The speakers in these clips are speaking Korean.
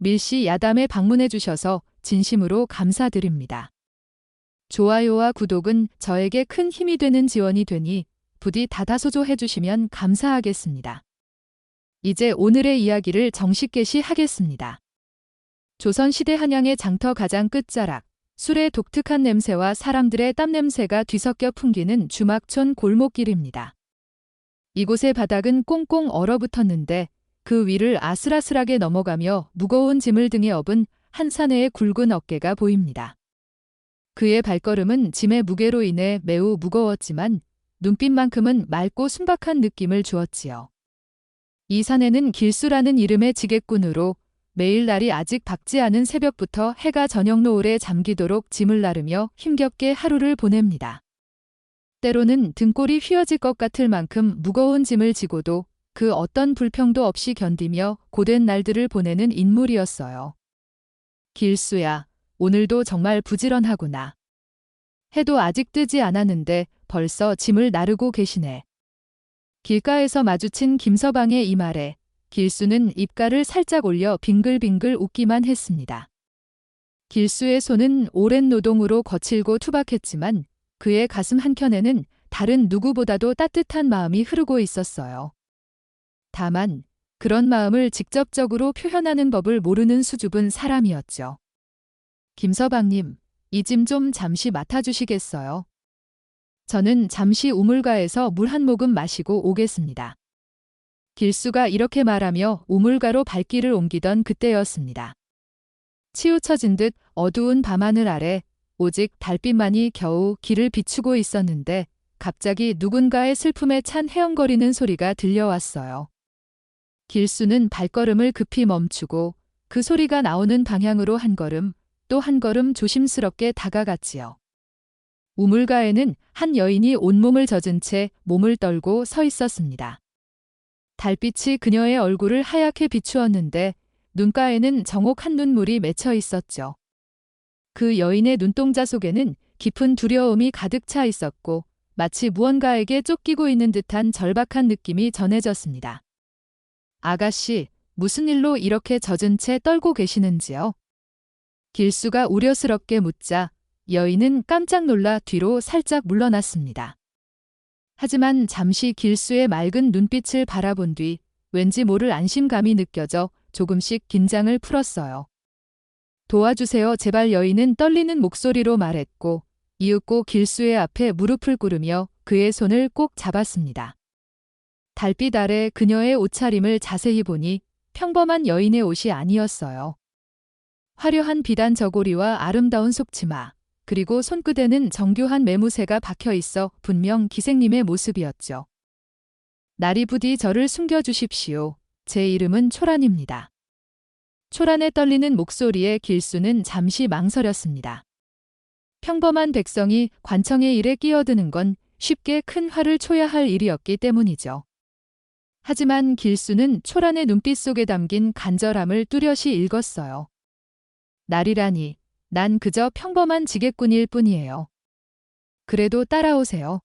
밀씨 야담에 방문해 주셔서 진심으로 감사드립니다. 좋아요와 구독은 저에게 큰 힘이 되는 지원이 되니 부디 다다소조해 주시면 감사하겠습니다. 이제 오늘의 이야기를 정식 개시하겠습니다. 조선시대 한양의 장터 가장 끝자락, 술의 독특한 냄새와 사람들의 땀냄새가 뒤섞여 풍기는 주막촌 골목길입니다. 이곳의 바닥은 꽁꽁 얼어붙었는데 그 위를 아슬아슬하게 넘어가며 무거운 짐을 등에 업은 한 사내의 굵은 어깨가 보입니다. 그의 발걸음은 짐의 무게로 인해 매우 무거웠지만 눈빛만큼은 맑고 순박한 느낌을 주었지요. 이 사내는 길수라는 이름의 지객꾼으로 매일 날이 아직 밝지 않은 새벽부터 해가 저녁 노을에 잠기도록 짐을 나르며 힘겹게 하루를 보냅니다. 때로는 등골이 휘어질 것 같을 만큼 무거운 짐을 지고도 그 어떤 불평도 없이 견디며 고된 날들을 보내는 인물이었어요. 길수야, 오늘도 정말 부지런하구나. 해도 아직 뜨지 않았는데 벌써 짐을 나르고 계시네. 길가에서 마주친 김서방의 이 말에 길수는 입가를 살짝 올려 빙글빙글 웃기만 했습니다. 길수의 손은 오랜 노동으로 거칠고 투박했지만 그의 가슴 한켠에는 다른 누구보다도 따뜻한 마음이 흐르고 있었어요. 다만 그런 마음을 직접적으로 표현하는 법을 모르는 수줍은 사람이었죠. 김서방님, 이 짐 좀 잠시 맡아주시겠어요? 저는 잠시 우물가에서 물 한 모금 마시고 오겠습니다. 길수가 이렇게 말하며 우물가로 발길을 옮기던 그때였습니다. 치우쳐진 듯 어두운 밤하늘 아래 오직 달빛만이 겨우 길을 비추고 있었는데 갑자기 누군가의 슬픔에 찬 헤엄거리는 소리가 들려왔어요. 길수는 발걸음을 급히 멈추고 그 소리가 나오는 방향으로 한 걸음, 또 한 걸음 조심스럽게 다가갔지요. 우물가에는 한 여인이 온몸을 젖은 채 몸을 떨고 서 있었습니다. 달빛이 그녀의 얼굴을 하얗게 비추었는데 눈가에는 정옥한 눈물이 맺혀 있었죠. 그 여인의 눈동자 속에는 깊은 두려움이 가득 차 있었고 마치 무언가에게 쫓기고 있는 듯한 절박한 느낌이 전해졌습니다. 아가씨, 무슨 일로 이렇게 젖은 채 떨고 계시는지요? 길수가 우려스럽게 묻자 여인은 깜짝 놀라 뒤로 살짝 물러났습니다. 하지만 잠시 길수의 맑은 눈빛을 바라본 뒤 왠지 모를 안심감이 느껴져 조금씩 긴장을 풀었어요. 도와주세요, 제발. 여인은 떨리는 목소리로 말했고 이윽고 길수의 앞에 무릎을 꿇으며 그의 손을 꼭 잡았습니다. 달빛 아래 그녀의 옷차림을 자세히 보니 평범한 여인의 옷이 아니었어요. 화려한 비단 저고리와 아름다운 속치마, 그리고 손끝에는 정교한 매무새가 박혀 있어 분명 기생님의 모습이었죠. 날이 부디 저를 숨겨주십시오. 제 이름은 초란입니다. 초란에 떨리는 목소리에 길수는 잠시 망설였습니다. 평범한 백성이 관청의 일에 끼어드는 건 쉽게 큰 화를 초야 할 일이었기 때문이죠. 하지만 길수는 초란의 눈빛 속에 담긴 간절함을 뚜렷이 읽었어요. 날이라니, 난 그저 평범한 지객꾼일 뿐이에요. 그래도 따라오세요.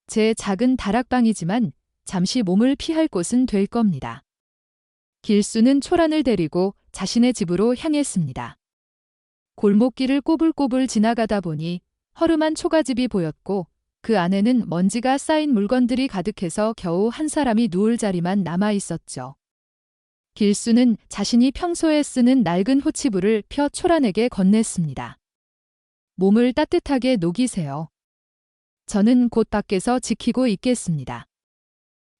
제 작은 다락방이지만 잠시 몸을 피할 곳은 될 겁니다. 길수는 초란을 데리고 자신의 집으로 향했습니다. 골목길을 꼬불꼬불 지나가다 보니 허름한 초가집이 보였고 그 안에는 먼지가 쌓인 물건들이 가득해서 겨우 한 사람이 누울 자리만 남아 있었죠. 길수는 자신이 평소에 쓰는 낡은 호치부를 펴 초란에게 건넸습니다. 몸을 따뜻하게 녹이세요. 저는 곧 밖에서 지키고 있겠습니다.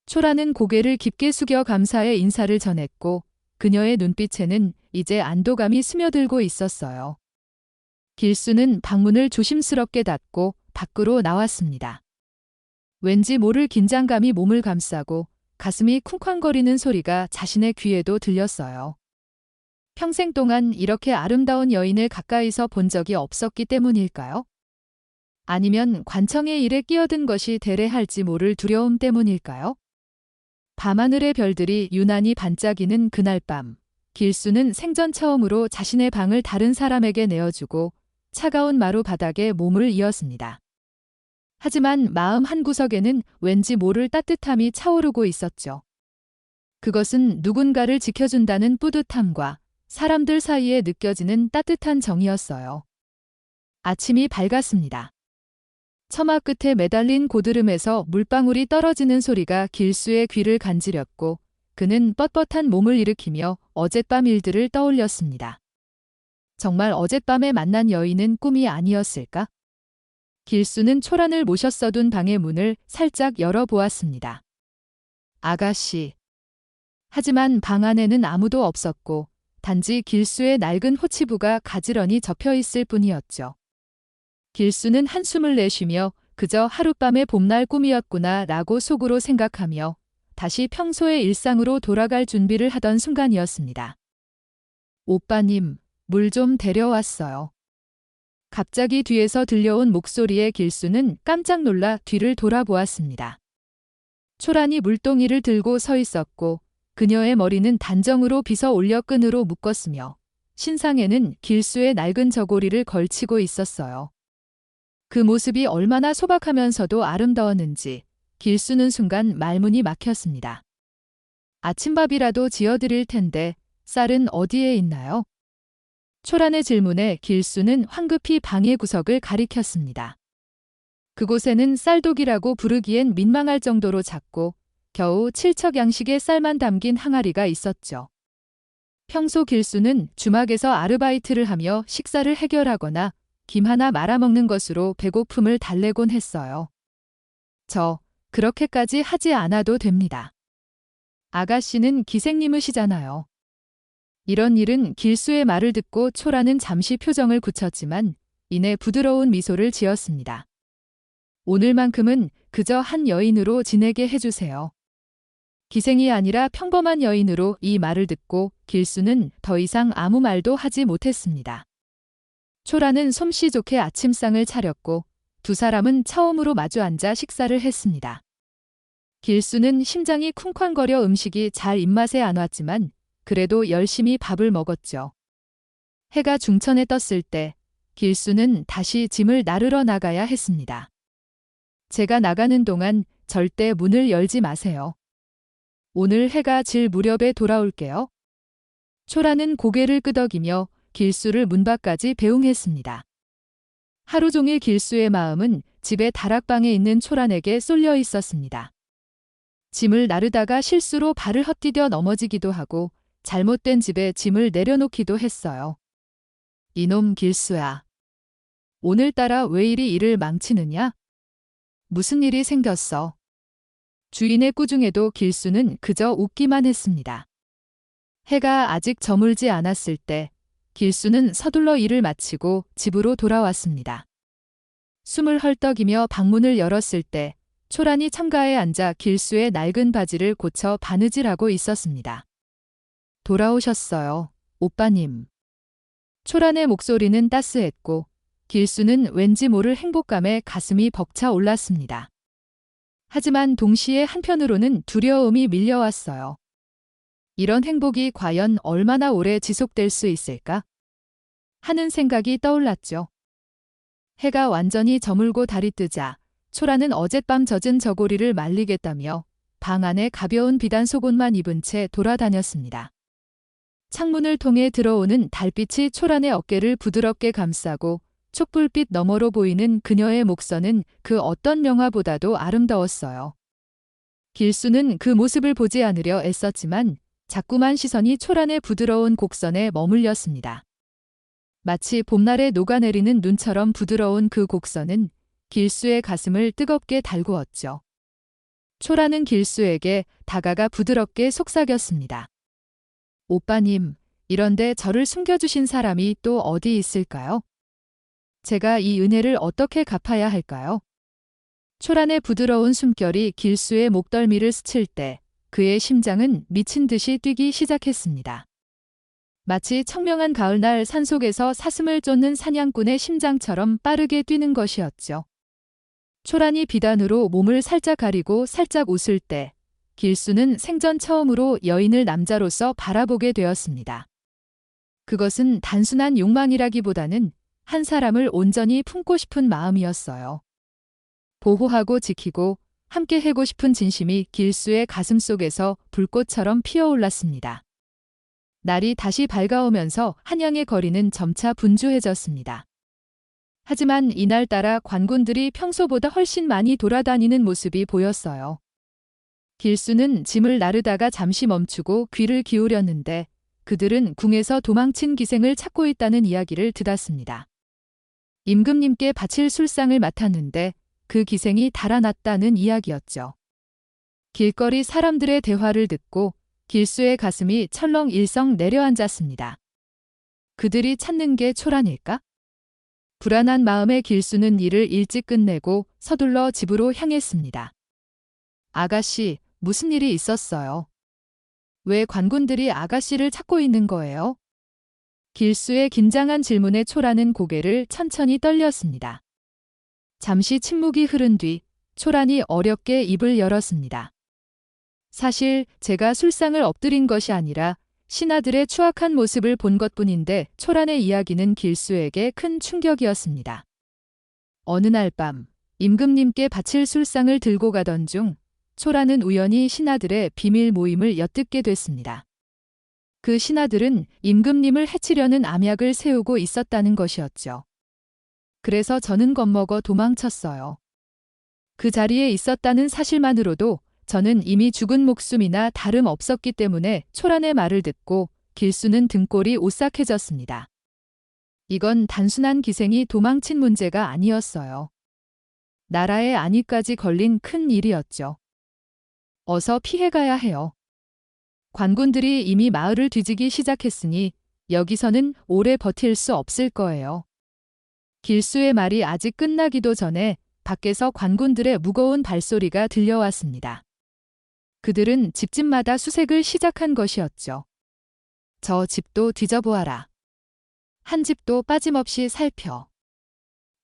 초란은 고개를 깊게 숙여 감사의 인사를 전했고 그녀의 눈빛에는 이제 안도감이 스며들고 있었어요. 길수는 방문을 조심스럽게 닫고 밖으로 나왔습니다. 왠지 모를 긴장감이 몸을 감싸고 가슴이 쿵쾅거리는 소리가 자신의 귀에도 들렸어요. 평생 동안 이렇게 아름다운 여인을 가까이서 본 적이 없었기 때문일까요? 아니면 관청의 일에 끼어든 것이 대례할지 모를 두려움 때문일까요? 밤하늘의 별들이 유난히 반짝이는 그날 밤, 길수는 생전 처음으로 자신의 방을 다른 사람에게 내어주고 차가운 마루 바닥에 몸을 이었습니다. 하지만 마음 한구석에는 왠지 모를 따뜻함이 차오르고 있었죠. 그것은 누군가를 지켜준다는 뿌듯함과 사람들 사이에 느껴지는 따뜻한 정이었어요. 아침이 밝았습니다. 처마 끝에 매달린 고드름에서 물방울이 떨어지는 소리가 길수의 귀를 간지렸고 그는 뻣뻣한 몸을 일으키며 어젯밤 일들을 떠올렸습니다. 정말 어젯밤에 만난 여인은 꿈이 아니었을까? 길수는 초란을 모셔써둔 방의 문을 살짝 열어보았습니다. 아가씨. 하지만 방 안에는 아무도 없었고 단지 길수의 낡은 호치부가 가지런히 접혀있을 뿐이었죠. 길수는 한숨을 내쉬며 그저 하룻밤의 봄날 꿈이었구나 라고 속으로 생각하며 다시 평소의 일상으로 돌아갈 준비를 하던 순간이었습니다. 오빠님, 물 좀 데려왔어요. 갑자기 뒤에서 들려온 목소리에 길수는 깜짝 놀라 뒤를 돌아보았습니다. 초란이 물동이를 들고 서 있었고 그녀의 머리는 단정으로 빗어 올려 끈으로 묶었으며 신상에는 길수의 낡은 저고리를 걸치고 있었어요. 그 모습이 얼마나 소박하면서도 아름다웠는지 길수는 순간 말문이 막혔습니다. 아침밥이라도 지어드릴 텐데 쌀은 어디에 있나요? 초란의 질문에 길수는 황급히 방의 구석을 가리켰습니다. 그곳에는 쌀독이라고 부르기엔 민망할 정도로 작고 겨우 7척 양식의 쌀만 담긴 항아리가 있었죠. 평소 길수는 주막에서 아르바이트를 하며 식사를 해결하거나 김 하나 말아먹는 것으로 배고픔을 달래곤 했어요. 그렇게까지 하지 않아도 됩니다. 아가씨는 기생님이시잖아요. 이런 일은 길수의 말을 듣고 초란은 잠시 표정을 굳혔지만 이내 부드러운 미소를 지었습니다. 오늘만큼은 그저 한 여인으로 지내게 해주세요. 기생이 아니라 평범한 여인으로 이 말을 듣고 길수는 더 이상 아무 말도 하지 못했습니다. 초란은 솜씨 좋게 아침상을 차렸고 두 사람은 처음으로 마주 앉아 식사를 했습니다. 길수는 심장이 쿵쾅거려 음식이 잘 입맛에 안 왔지만 그래도 열심히 밥을 먹었죠. 해가 중천에 떴을 때 길수는 다시 짐을 나르러 나가야 했습니다. 제가 나가는 동안 절대 문을 열지 마세요. 오늘 해가 질 무렵에 돌아올게요. 초라는 고개를 끄덕이며 길수를 문 밖까지 배웅했습니다. 하루 종일 길수의 마음은 집의 다락방에 있는 초란에게 쏠려 있었습니다. 짐을 나르다가 실수로 발을 헛디뎌 넘어지기도 하고 잘못된 집에 짐을 내려놓기도 했어요. 이놈 길수야. 오늘따라 왜 이리 일을 망치느냐? 무슨 일이 생겼어? 주인의 꾸중에도 길수는 그저 웃기만 했습니다. 해가 아직 저물지 않았을 때 길수는 서둘러 일을 마치고 집으로 돌아왔습니다. 숨을 헐떡이며 방문을 열었을 때 초란이 창가에 앉아 길수의 낡은 바지를 고쳐 바느질하고 있었습니다. 돌아오셨어요, 오빠님. 초란의 목소리는 따스했고 길수는 왠지 모를 행복감에 가슴이 벅차 올랐습니다. 하지만 동시에 한편으로는 두려움이 밀려왔어요. 이런 행복이 과연 얼마나 오래 지속될 수 있을까? 하는 생각이 떠올랐죠. 해가 완전히 저물고 달이 뜨자 초라는 어젯밤 젖은 저고리를 말리겠다며 방 안에 가벼운 비단 속옷만 입은 채 돌아다녔습니다. 창문을 통해 들어오는 달빛이 초란의 어깨를 부드럽게 감싸고 촛불빛 너머로 보이는 그녀의 목선은 그 어떤 명화보다도 아름다웠어요. 길수는 그 모습을 보지 않으려 애썼지만 자꾸만 시선이 초란의 부드러운 곡선에 머물렸습니다. 마치 봄날에 녹아내리는 눈처럼 부드러운 그 곡선은 길수의 가슴을 뜨겁게 달구었죠. 초란은 길수에게 다가가 부드럽게 속삭였습니다. 오빠님, 이런데 저를 숨겨주신 사람이 또 어디 있을까요? 제가 이 은혜를 어떻게 갚아야 할까요? 초란의 부드러운 숨결이 길수의 목덜미를 스칠 때 그의 심장은 미친 듯이 뛰기 시작했습니다. 마치 청명한 가을날 산속에서 사슴을 쫓는 사냥꾼의 심장처럼 빠르게 뛰는 것이었죠. 초란이 비단으로 몸을 살짝 가리고 살짝 웃을 때 길수는 생전 처음으로 여인을 남자로서 바라보게 되었습니다. 그것은 단순한 욕망이라기보다는 한 사람을 온전히 품고 싶은 마음이었어요. 보호하고 지키고 함께 해고 싶은 진심이 길수의 가슴 속에서 불꽃처럼 피어올랐습니다. 날이 다시 밝아오면서 한양의 거리는 점차 분주해졌습니다. 하지만 이날따라 관군들이 평소보다 훨씬 많이 돌아다니는 모습이 보였어요. 길수는 짐을 나르다가 잠시 멈추고 귀를 기울였는데 그들은 궁에서 도망친 기생을 찾고 있다는 이야기를 듣았습니다. 임금님께 바칠 술상을 맡았는데 그 기생이 달아났다는 이야기였죠. 길거리 사람들의 대화를 듣고 길수의 가슴이 철렁일성 내려앉았습니다. 그들이 찾는 게 초란일까? 불안한 마음에 길수는 일을 일찍 끝내고 서둘러 집으로 향했습니다. 아가씨, 무슨 일이 있었어요? 왜 관군들이 아가씨를 찾고 있는 거예요? 길수의 긴장한 질문에 초란은 고개를 천천히 떨렸습니다. 잠시 침묵이 흐른 뒤 초란이 어렵게 입을 열었습니다. 사실 제가 술상을 엎드린 것이 아니라 신하들의 추악한 모습을 본 것뿐인데 초란의 이야기는 길수에게 큰 충격이었습니다. 어느 날 밤 임금님께 바칠 술상을 들고 가던 중 초란은 우연히 신하들의 비밀 모임을 엿듣게 됐습니다. 그 신하들은 임금님을 해치려는 암약을 세우고 있었다는 것이었죠. 그래서 저는 겁먹어 도망쳤어요. 그 자리에 있었다는 사실만으로도 저는 이미 죽은 목숨이나 다름없었기 때문에 초란의 말을 듣고 길수는 등골이 오싹해졌습니다. 이건 단순한 기생이 도망친 문제가 아니었어요. 나라의 안위까지 걸린 큰 일이었죠. 어서 피해가야 해요. 관군들이 이미 마을을 뒤지기 시작했으니 여기서는 오래 버틸 수 없을 거예요. 길수의 말이 아직 끝나기도 전에 밖에서 관군들의 무거운 발소리가 들려왔습니다. 그들은 집집마다 수색을 시작한 것이었죠. 저 집도 뒤져보아라. 한 집도 빠짐없이 살펴.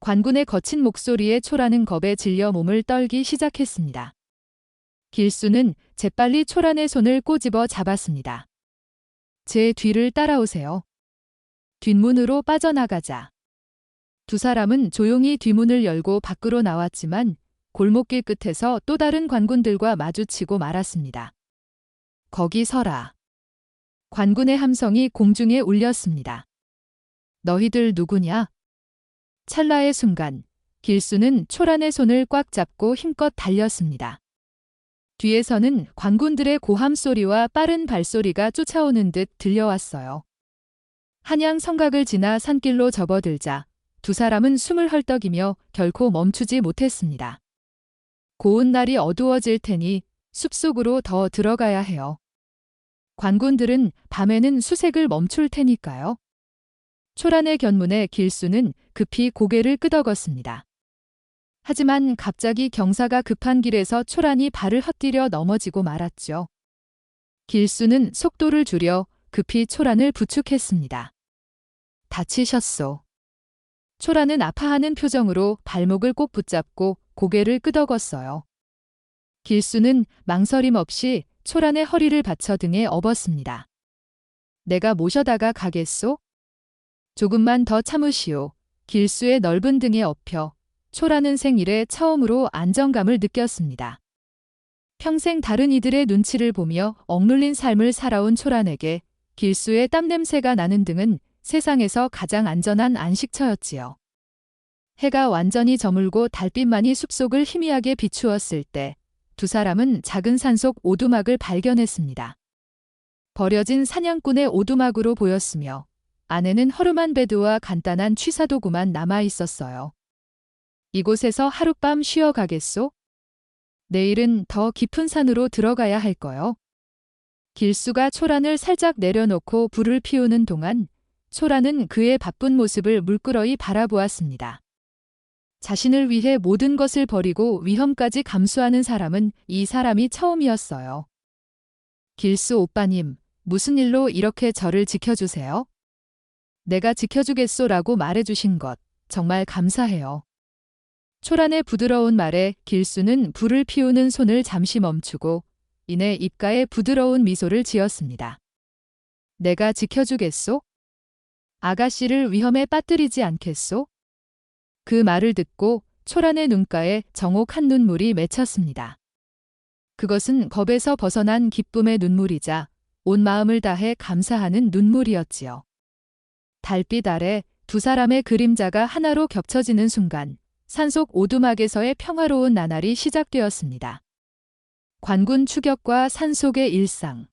관군의 거친 목소리에 초란은 겁에 질려 몸을 떨기 시작했습니다. 길수는 재빨리 초란의 손을 꼬집어 잡았습니다. 제 뒤를 따라오세요. 뒷문으로 빠져나가자. 두 사람은 조용히 뒷문을 열고 밖으로 나왔지만 골목길 끝에서 또 다른 관군들과 마주치고 말았습니다. 거기 서라. 관군의 함성이 공중에 울렸습니다. 너희들 누구냐? 찰나의 순간 길수는 초란의 손을 꽉 잡고 힘껏 달렸습니다. 뒤에서는 관군들의 고함 소리와 빠른 발소리가 쫓아오는 듯 들려왔어요. 한양 성곽을 지나 산길로 접어들자 두 사람은 숨을 헐떡이며 결코 멈추지 못했습니다. 고운 날이 어두워질 테니 숲속으로 더 들어가야 해요. 관군들은 밤에는 수색을 멈출 테니까요. 초란의 견문에 길수는 급히 고개를 끄덕었습니다. 하지만 갑자기 경사가 급한 길에서 초란이 발을 헛디뎌 넘어지고 말았죠. 길수는 속도를 줄여 급히 초란을 부축했습니다. 다치셨소. 초란은 아파하는 표정으로 발목을 꼭 붙잡고 고개를 끄덕었어요. 길수는 망설임 없이 초란의 허리를 받쳐 등에 업었습니다. 내가 모셔다가 가겠소? 조금만 더 참으시오. 길수의 넓은 등에 엎여 초란은 생일에 처음으로 안정감을 느꼈습니다. 평생 다른 이들의 눈치를 보며 억눌린 삶을 살아온 초란에게 길수의 땀냄새가 나는 등은 세상에서 가장 안전한 안식처였지요. 해가 완전히 저물고 달빛만이 숲속을 희미하게 비추었을 때 두 사람은 작은 산속 오두막을 발견했습니다. 버려진 사냥꾼의 오두막으로 보였으며 안에는 허름한 베드와 간단한 취사도구만 남아 있었어요. 이곳에서 하룻밤 쉬어가겠소? 내일은 더 깊은 산으로 들어가야 할 거요. 길수가 초란을 살짝 내려놓고 불을 피우는 동안 초란은 그의 바쁜 모습을 물끄러이 바라보았습니다. 자신을 위해 모든 것을 버리고 위험까지 감수하는 사람은 이 사람이 처음이었어요. 길수 오빠님, 무슨 일로 이렇게 저를 지켜주세요? 내가 지켜주겠소라고 말해주신 것 정말 감사해요. 초란의 부드러운 말에 길수는 불을 피우는 손을 잠시 멈추고 이내 입가에 부드러운 미소를 지었습니다. 내가 지켜주겠소? 아가씨를 위험에 빠뜨리지 않겠소? 그 말을 듣고 초란의 눈가에 정옥한 눈물이 맺혔습니다. 그것은 겁에서 벗어난 기쁨의 눈물이자 온 마음을 다해 감사하는 눈물이었지요. 달빛 아래 두 사람의 그림자가 하나로 겹쳐지는 순간 산속 오두막에서의 평화로운 나날이 시작되었습니다. 관군 추격과 산속의 일상.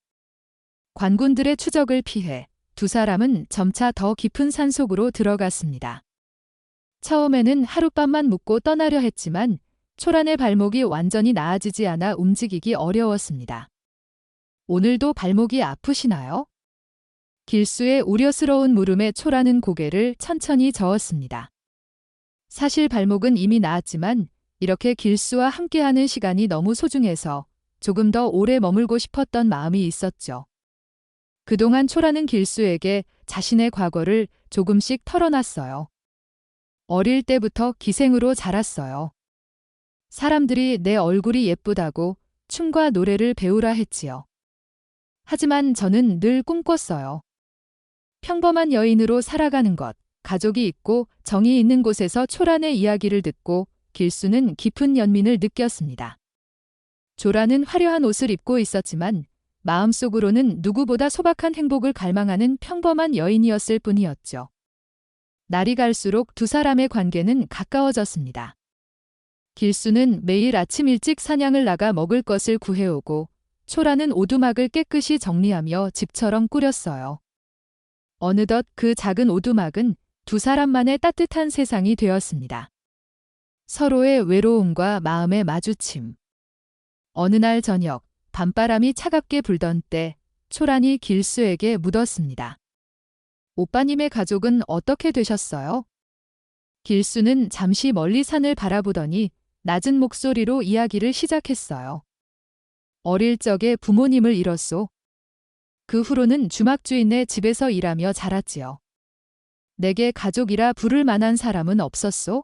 관군들의 추적을 피해 두 사람은 점차 더 깊은 산속으로 들어갔습니다. 처음에는 하룻밤만 묵고 떠나려 했지만 초란의 발목이 완전히 나아지지 않아 움직이기 어려웠습니다. 오늘도 발목이 아프시나요? 길수의 우려스러운 물음에 초란은 고개를 천천히 저었습니다. 사실 발목은 이미 나았지만 이렇게 길수와 함께하는 시간이 너무 소중해서 조금 더 오래 머물고 싶었던 마음이 있었죠. 그동안 초란은 길수에게 자신의 과거를 조금씩 털어놨어요. 어릴 때부터 기생으로 자랐어요. 사람들이 내 얼굴이 예쁘다고 춤과 노래를 배우라 했지요. 하지만 저는 늘 꿈꿨어요. 평범한 여인으로 살아가는 것, 가족이 있고 정이 있는 곳에서 초란의 이야기를 듣고 길수는 깊은 연민을 느꼈습니다. 조란은 화려한 옷을 입고 있었지만 마음속으로는 누구보다 소박한 행복을 갈망하는 평범한 여인이었을 뿐이었죠. 날이 갈수록 두 사람의 관계는 가까워졌습니다. 길수는 매일 아침 일찍 사냥을 나가 먹을 것을 구해오고 초란은 오두막을 깨끗이 정리하며 집처럼 꾸렸어요. 어느덧 그 작은 오두막은 두 사람만의 따뜻한 세상이 되었습니다. 서로의 외로움과 마음의 마주침. 어느 날 저녁, 밤바람이 차갑게 불던 때 초란이 길수에게 묻었습니다. 오빠님의 가족은 어떻게 되셨어요? 길수는 잠시 멀리 산을 바라보더니 낮은 목소리로 이야기를 시작했어요. 어릴 적에 부모님을 잃었소. 그 후로는 주막주인의 집에서 일하며 자랐지요. 내게 가족이라 부를 만한 사람은 없었소?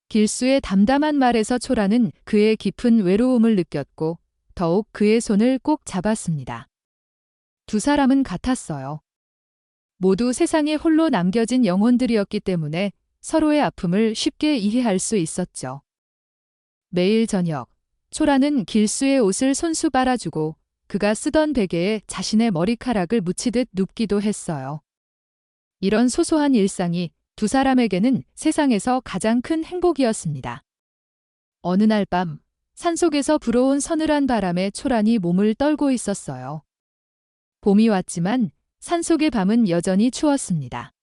길수의 담담한 말에서 초란은 그의 깊은 외로움을 느꼈고 더욱 그의 손을 꼭 잡았습니다. 두 사람은 같았어요. 모두 세상에 홀로 남겨진 영혼들이었기 때문에 서로의 아픔을 쉽게 이해할 수 있었죠. 매일 저녁, 초란은 길수의 옷을 손수 빨아주고 그가 쓰던 베개에 자신의 머리카락을 묻히듯 눕기도 했어요. 이런 소소한 일상이 두 사람에게는 세상에서 가장 큰 행복이었습니다. 어느 날 밤, 산속에서 불어온 서늘한 바람에 초란이 몸을 떨고 있었어요. 봄이 왔지만 산속의 밤은 여전히 추웠습니다.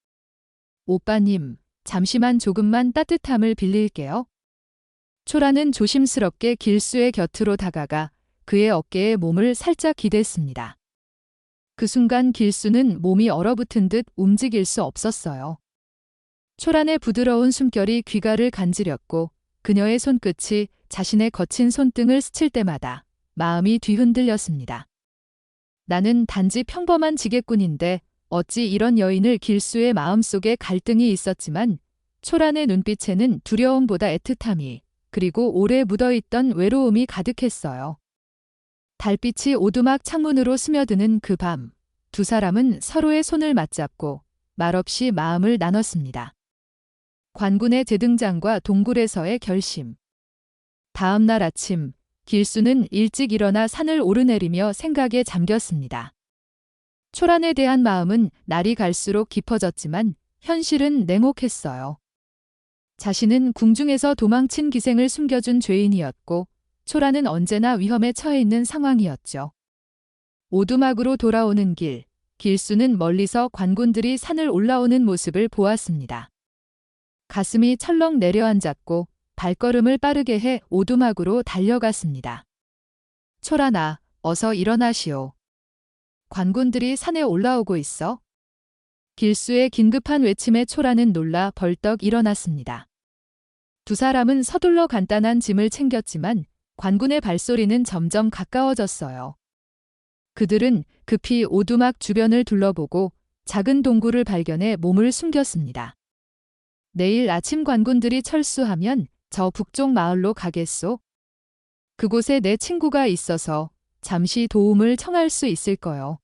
오빠님, 잠시만 조금만 따뜻함을 빌릴게요. 초란은 조심스럽게 길수의 곁으로 다가가 그의 어깨에 몸을 살짝 기댔습니다. 그 순간 길수는 몸이 얼어붙은 듯 움직일 수 없었어요. 초란의 부드러운 숨결이 귀가를 간지렸고 그녀의 손끝이 자신의 거친 손등을 스칠 때마다 마음이 뒤흔들렸습니다. 나는 단지 평범한 지게꾼인데 어찌 이런 여인을 길수의 마음속에 갈등이 있었지만 초란의 눈빛에는 두려움보다 애틋함이 그리고 오래 묻어있던 외로움이 가득했어요. 달빛이 오두막 창문으로 스며드는 그 밤, 두 사람은 서로의 손을 맞잡고 말없이 마음을 나눴습니다. 관군의 재등장과 동굴에서의 결심. 다음 날 아침, 길수는 일찍 일어나 산을 오르내리며 생각에 잠겼습니다. 초란에 대한 마음은 날이 갈수록 깊어졌지만 현실은 냉혹했어요. 자신은 궁중에서 도망친 기생을 숨겨준 죄인이었고 초란은 언제나 위험에 처해 있는 상황이었죠. 오두막으로 돌아오는 길, 길수는 멀리서 관군들이 산을 올라오는 모습을 보았습니다. 가슴이 철렁 내려앉았고 발걸음을 빠르게 해 오두막으로 달려갔습니다. 초란아, 어서 일어나시오. 관군들이 산에 올라오고 있어. 길수의 긴급한 외침에 초란은 놀라 벌떡 일어났습니다. 두 사람은 서둘러 간단한 짐을 챙겼지만 관군의 발소리는 점점 가까워졌어요. 그들은 급히 오두막 주변을 둘러보고 작은 동굴을 발견해 몸을 숨겼습니다. 내일 아침 관군들이 철수하면 저 북쪽 마을로 가겠소. 그곳에 내 친구가 있어서 잠시 도움을 청할 수 있을 거요.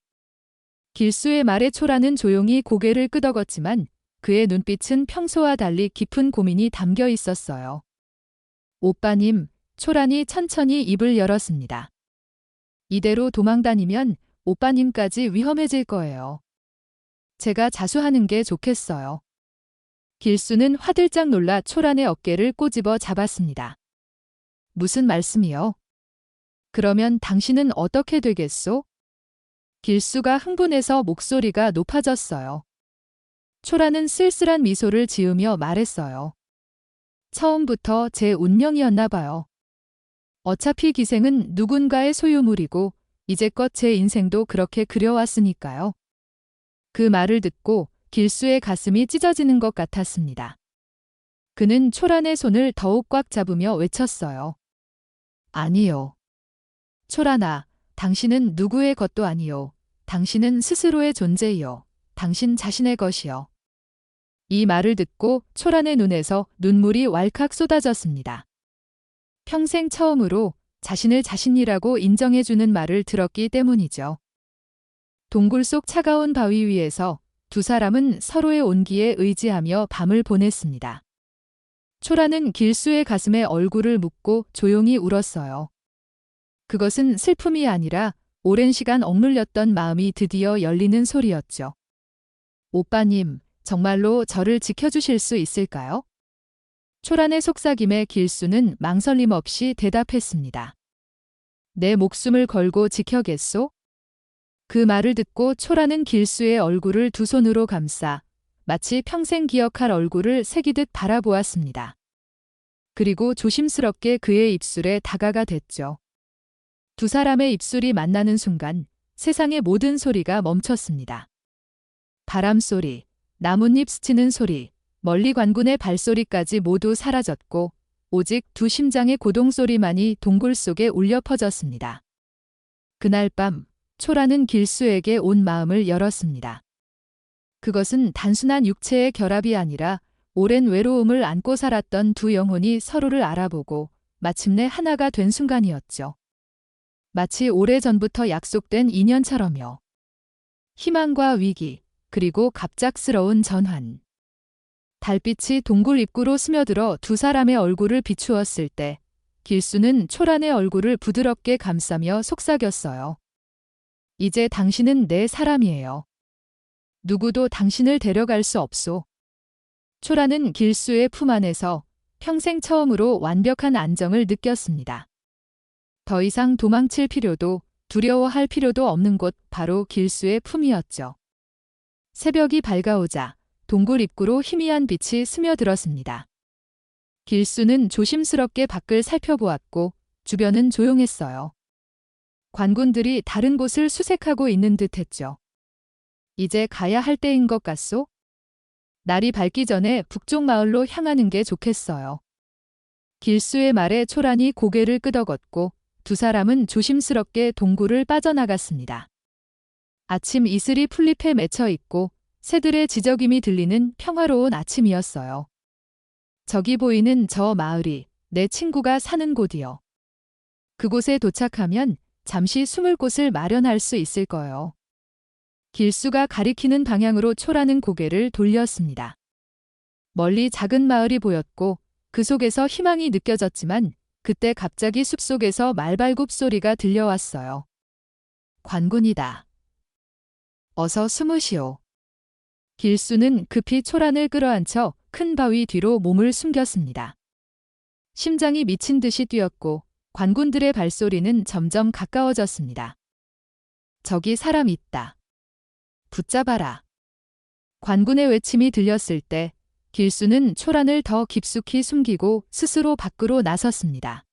길수의 말에 초란은 조용히 고개를 끄덕였지만 그의 눈빛은 평소와 달리 깊은 고민이 담겨 있었어요. 오빠님, 초란이 천천히 입을 열었습니다. 이대로 도망다니면 오빠님까지 위험해질 거예요. 제가 자수하는 게 좋겠어요. 길수는 화들짝 놀라 초란의 어깨를 꼬집어 잡았습니다. 무슨 말씀이요? 그러면 당신은 어떻게 되겠소? 길수가 흥분해서 목소리가 높아졌어요. 초란은 쓸쓸한 미소를 지으며 말했어요. 처음부터 제 운명이었나 봐요. 어차피 기생은 누군가의 소유물이고 이제껏 제 인생도 그렇게 그려왔으니까요. 그 말을 듣고 길수의 가슴이 찢어지는 것 같았습니다. 그는 초란의 손을 더욱 꽉 잡으며 외쳤어요. 아니요. 초란아, 당신은 누구의 것도 아니요. 당신은 스스로의 존재이요. 당신 자신의 것이요. 이 말을 듣고 초란의 눈에서 눈물이 왈칵 쏟아졌습니다. 평생 처음으로 자신을 자신이라고 인정해주는 말을 들었기 때문이죠. 동굴 속 차가운 바위 위에서 두 사람은 서로의 온기에 의지하며 밤을 보냈습니다. 초란은 길수의 가슴에 얼굴을 묻고 조용히 울었어요. 그것은 슬픔이 아니라 오랜 시간 억눌렸던 마음이 드디어 열리는 소리였죠. 오빠님, 정말로 저를 지켜주실 수 있을까요? 초란의 속삭임에 길수는 망설임 없이 대답했습니다. 내 목숨을 걸고 지켜겠소? 그 말을 듣고 초란은 길수의 얼굴을 두 손으로 감싸 마치 평생 기억할 얼굴을 새기듯 바라보았습니다. 그리고 조심스럽게 그의 입술에 다가가 댔죠. 두 사람의 입술이 만나는 순간 세상의 모든 소리가 멈췄습니다. 바람소리, 나뭇잎 스치는 소리, 멀리 관군의 발소리까지 모두 사라졌고 오직 두 심장의 고동소리만이 동굴 속에 울려 퍼졌습니다. 그날 밤 초란은 길수에게 온 마음을 열었습니다. 그것은 단순한 육체의 결합이 아니라 오랜 외로움을 안고 살았던 두 영혼이 서로를 알아보고 마침내 하나가 된 순간이었죠. 마치 오래전부터 약속된 인연처럼요. 희망과 위기, 그리고 갑작스러운 전환. 달빛이 동굴 입구로 스며들어 두 사람의 얼굴을 비추었을 때 길수는 초란의 얼굴을 부드럽게 감싸며 속삭였어요. 이제 당신은 내 사람이에요. 누구도 당신을 데려갈 수 없소. 초란은 길수의 품 안에서 평생 처음으로 완벽한 안정을 느꼈습니다. 더 이상 도망칠 필요도 두려워할 필요도 없는 곳 바로 길수의 품이었죠. 새벽이 밝아오자 동굴 입구로 희미한 빛이 스며들었습니다. 길수는 조심스럽게 밖을 살펴보았고 주변은 조용했어요. 관군들이 다른 곳을 수색하고 있는 듯했죠. 이제 가야 할 때인 것 같소? 날이 밝기 전에 북쪽 마을로 향하는 게 좋겠어요. 길수의 말에 초란이 고개를 끄덕였고 두 사람은 조심스럽게 동굴을 빠져나갔습니다. 아침 이슬이 풀잎에 맺혀 있고 새들의 지저귀이 들리는 평화로운 아침이었어요. 저기 보이는 저 마을이 내 친구가 사는 곳이요. 그곳에 도착하면 잠시 숨을 곳을 마련할 수 있을 거예요. 길수가 가리키는 방향으로 초란은 고개를 돌렸습니다. 멀리 작은 마을이 보였고 그 속에서 희망이 느껴졌지만 그때 갑자기 숲속에서 말발굽 소리가 들려왔어요. 관군이다. 어서 숨으시오. 길수는 급히 초란을 끌어안쳐 큰 바위 뒤로 몸을 숨겼습니다. 심장이 미친 듯이 뛰었고 관군들의 발소리는 점점 가까워졌습니다. 저기 사람 있다. 붙잡아라. 관군의 외침이 들렸을 때 길수는 초란을 더 깊숙이 숨기고 스스로 밖으로 나섰습니다.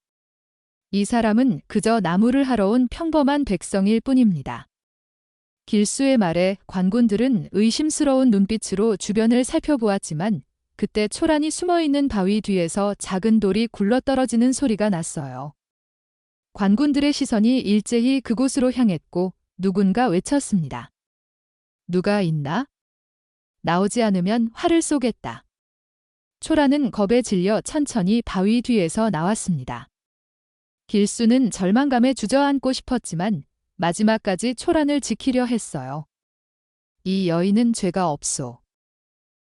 이 사람은 그저 나무를 하러 온 평범한 백성일 뿐입니다. 길수의 말에 관군들은 의심스러운 눈빛으로 주변을 살펴보았지만 그때 초란이 숨어있는 바위 뒤에서 작은 돌이 굴러떨어지는 소리가 났어요. 관군들의 시선이 일제히 그곳으로 향했고 누군가 외쳤습니다. 누가 있나? 나오지 않으면 활을 쏘겠다. 초란은 겁에 질려 천천히 바위 뒤에서 나왔습니다. 길수는 절망감에 주저앉고 싶었지만 마지막까지 초란을 지키려 했어요. 이 여인은 죄가 없소.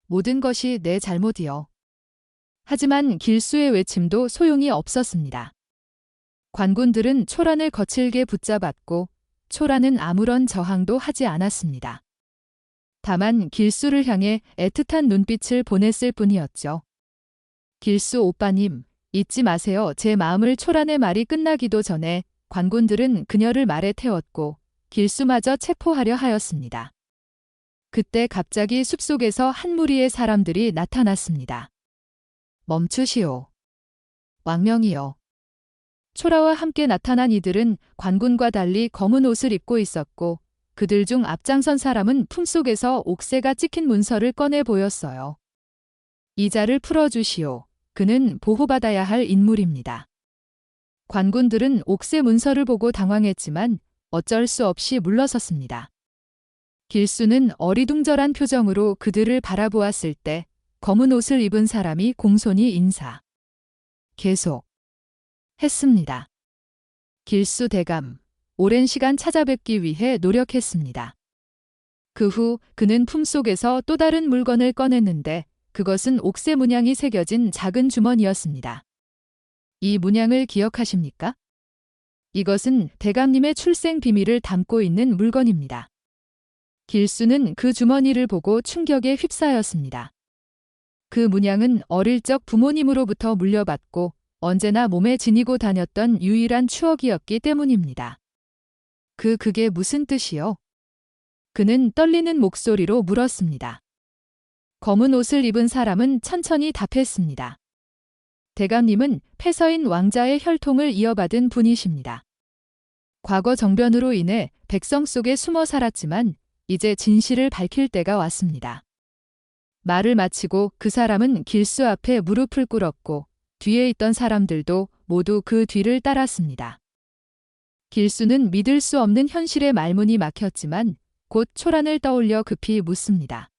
모든 것이 내 잘못이요. 하지만 길수의 외침도 소용이 없었습니다. 관군들은 초란을 거칠게 붙잡았고 초라는 아무런 저항도 하지 않았습니다. 다만 길수를 향해 애틋한 눈빛을 보냈을 뿐이었죠. 길수 오빠님, 잊지 마세요. 제 마음을. 초란의 말이 끝나기도 전에 관군들은 그녀를 말에 태웠고 길수마저 체포하려 하였습니다. 그때 갑자기 숲속에서 한 무리의 사람들이 나타났습니다. 멈추시오. 왕명이여. 초라와 함께 나타난 이들은 관군과 달리 검은 옷을 입고 있었고 그들 중 앞장선 사람은 품속에서 옥새가 찍힌 문서를 꺼내 보였어요. 이 자를 풀어주시오. 그는 보호받아야 할 인물입니다. 관군들은 옥새 문서를 보고 당황했지만 어쩔 수 없이 물러섰습니다. 길수는 어리둥절한 표정으로 그들을 바라보았을 때 검은 옷을 입은 사람이 공손히 인사. 계속. 했습니다. 길수 대감, 오랜 시간 찾아뵙기 위해 노력했습니다. 그 후 그는 품속에서 또 다른 물건을 꺼냈는데 그것은 옥새 문양이 새겨진 작은 주머니였습니다. 이 문양을 기억하십니까? 이것은 대감님의 출생 비밀을 담고 있는 물건입니다. 길수는 그 주머니를 보고 충격에 휩싸였습니다. 그 문양은 어릴 적 부모님으로부터 물려받고 언제나 몸에 지니고 다녔던 유일한 추억이었기 때문입니다. 그게 무슨 뜻이요? 그는 떨리는 목소리로 물었습니다. 검은 옷을 입은 사람은 천천히 답했습니다. 대감님은 패서인 왕자의 혈통을 이어받은 분이십니다. 과거 정변으로 인해 백성 속에 숨어 살았지만 이제 진실을 밝힐 때가 왔습니다. 말을 마치고 그 사람은 길수 앞에 무릎을 꿇었고 뒤에 있던 사람들도 모두 그 뒤를 따랐습니다. 길수는 믿을 수 없는 현실의 말문이 막혔지만 곧 초란을 떠올려 급히 묻습니다.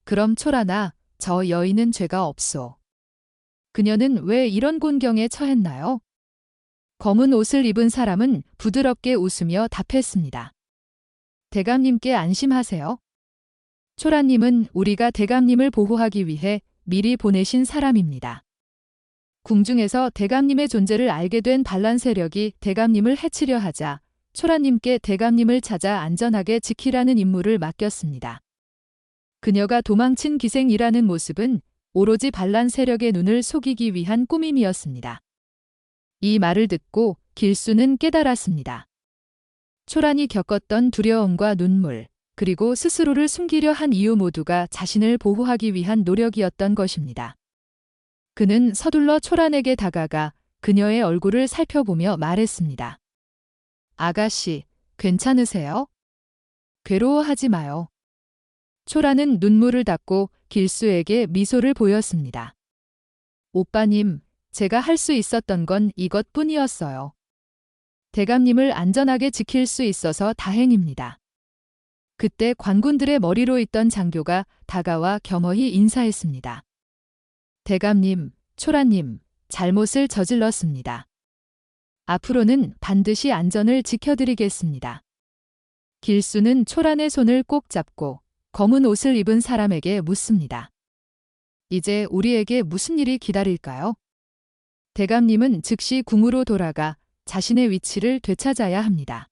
그럼 초란아, 저 여인은 죄가 없소. 그녀는 왜 이런 곤경에 처했나요? 검은 옷을 입은 사람은 부드럽게 웃으며 답했습니다. 대감님께 안심하세요. 초란님은 우리가 대감님을 보호하기 위해 미리 보내신 사람입니다. 궁중에서 대감님의 존재를 알게 된 반란 세력이 대감님을 해치려 하자 초란님께 대감님을 찾아 안전하게 지키라는 임무를 맡겼습니다. 그녀가 도망친 기생이라는 모습은 오로지 반란 세력의 눈을 속이기 위한 꾸밈이었습니다. 이 말을 듣고 길수는 깨달았습니다. 초란이 겪었던 두려움과 눈물, 그리고 스스로를 숨기려 한 이유 모두가 자신을 보호하기 위한 노력이었던 것입니다. 그는 서둘러 초란에게 다가가 그녀의 얼굴을 살펴보며 말했습니다. 아가씨, 괜찮으세요? 괴로워하지 마요. 초란은 눈물을 닦고 길수에게 미소를 보였습니다. 오빠님, 제가 할 수 있었던 건 이것뿐이었어요. 대감님을 안전하게 지킬 수 있어서 다행입니다. 그때 관군들의 머리로 있던 장교가 다가와 겸허히 인사했습니다. 대감님, 초란님, 잘못을 저질렀습니다. 앞으로는 반드시 안전을 지켜드리겠습니다. 길수는 초란의 손을 꼭 잡고 검은 옷을 입은 사람에게 묻습니다. 이제 우리에게 무슨 일이 기다릴까요? 대감님은 즉시 궁으로 돌아가 자신의 위치를 되찾아야 합니다.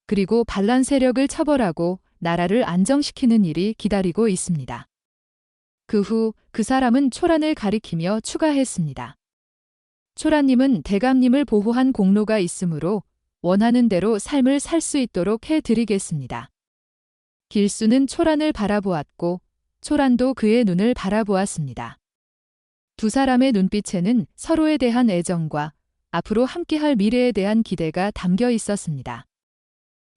그리고 반란 세력을 처벌하고 나라를 안정시키는 일이 기다리고 있습니다. 그 후 그 사람은 초란을 가리키며 추가했습니다. 초란님은 대감님을 보호한 공로가 있으므로 원하는 대로 삶을 살 수 있도록 해드리겠습니다. 길수는 초란을 바라보았고 초란도 그의 눈을 바라보았습니다. 두 사람의 눈빛에는 서로에 대한 애정과 앞으로 함께할 미래에 대한 기대가 담겨 있었습니다.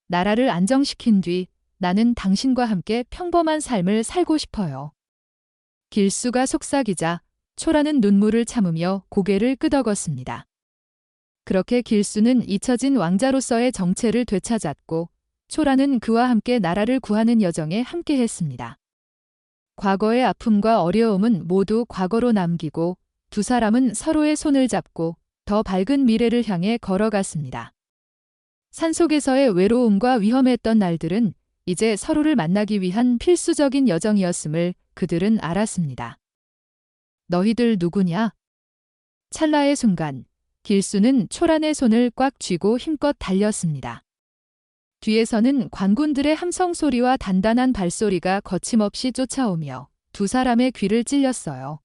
나라를 안정시킨 뒤 나는 당신과 함께 평범한 삶을 살고 싶어요. 길수가 속삭이자 초란은 눈물을 참으며 고개를 끄덕었습니다. 그렇게 길수는 잊혀진 왕자로서의 정체를 되찾았고 초란은 그와 함께 나라를 구하는 여정에 함께했습니다. 과거의 아픔과 어려움은 모두 과거로 남기고 두 사람은 서로의 손을 잡고 더 밝은 미래를 향해 걸어갔습니다. 산속에서의 외로움과 위험했던 날들은 이제 서로를 만나기 위한 필수적인 여정이었음을 그들은 알았습니다. 너희들 누구냐? 찰나의 순간, 길수는 초란의 손을 꽉 쥐고 힘껏 달렸습니다. 뒤에서는 관군들의 함성 소리와 단단한 발소리가 거침없이 쫓아오며 두 사람의 귀를 찔렸어요.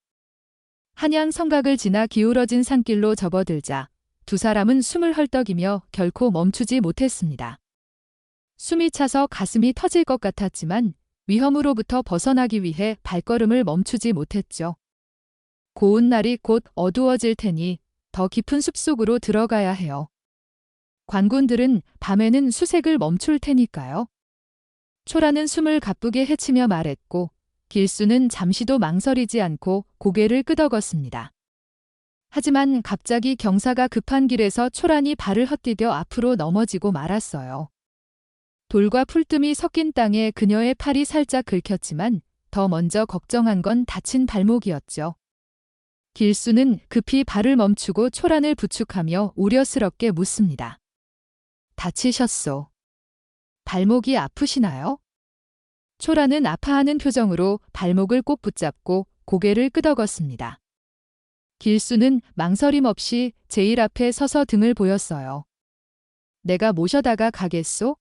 한양 성곽을 지나 기울어진 산길로 접어들자 두 사람은 숨을 헐떡이며 결코 멈추지 못했습니다. 숨이 차서 가슴이 터질 것 같았지만 위험으로부터 벗어나기 위해 발걸음을 멈추지 못했죠. 고운 날이 곧 어두워질 테니 더 깊은 숲속으로 들어가야 해요. 관군들은 밤에는 수색을 멈출 테니까요. 초라는 숨을 가쁘게 헤치며 말했고 길수는 잠시도 망설이지 않고 고개를 끄덕었습니다. 하지만 갑자기 경사가 급한 길에서 초란이 발을 헛디뎌 앞으로 넘어지고 말았어요. 돌과 풀뜸이 섞인 땅에 그녀의 팔이 살짝 긁혔지만 더 먼저 걱정한 건 다친 발목이었죠. 길수는 급히 발을 멈추고 초란을 부축하며 우려스럽게 묻습니다. 다치셨소? 발목이 아프시나요? 초란은 아파하는 표정으로 발목을 꼭 붙잡고 고개를 끄덕었습니다. 길수는 망설임 없이 제일 앞에 서서 등을 보였어요. 내가 모셔다가 가겠소?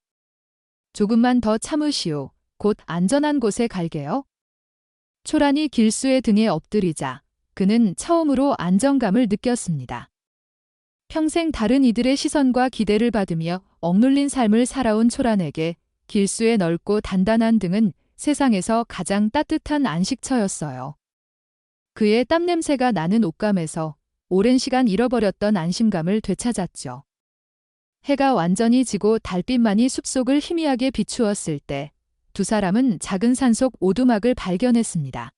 조금만 더 참으시오. 곧 안전한 곳에 갈게요. 초란이 길수의 등에 엎드리자 그는 처음으로 안정감을 느꼈습니다. 평생 다른 이들의 시선과 기대를 받으며 억눌린 삶을 살아온 초란에게 길수의 넓고 단단한 등은 세상에서 가장 따뜻한 안식처였어요. 그의 땀냄새가 나는 옷감에서 오랜 시간 잃어버렸던 안심감을 되찾았죠. 해가 완전히 지고 달빛만이 숲속을 희미하게 비추었을 때 두 사람은 작은 산속 오두막을 발견했습니다.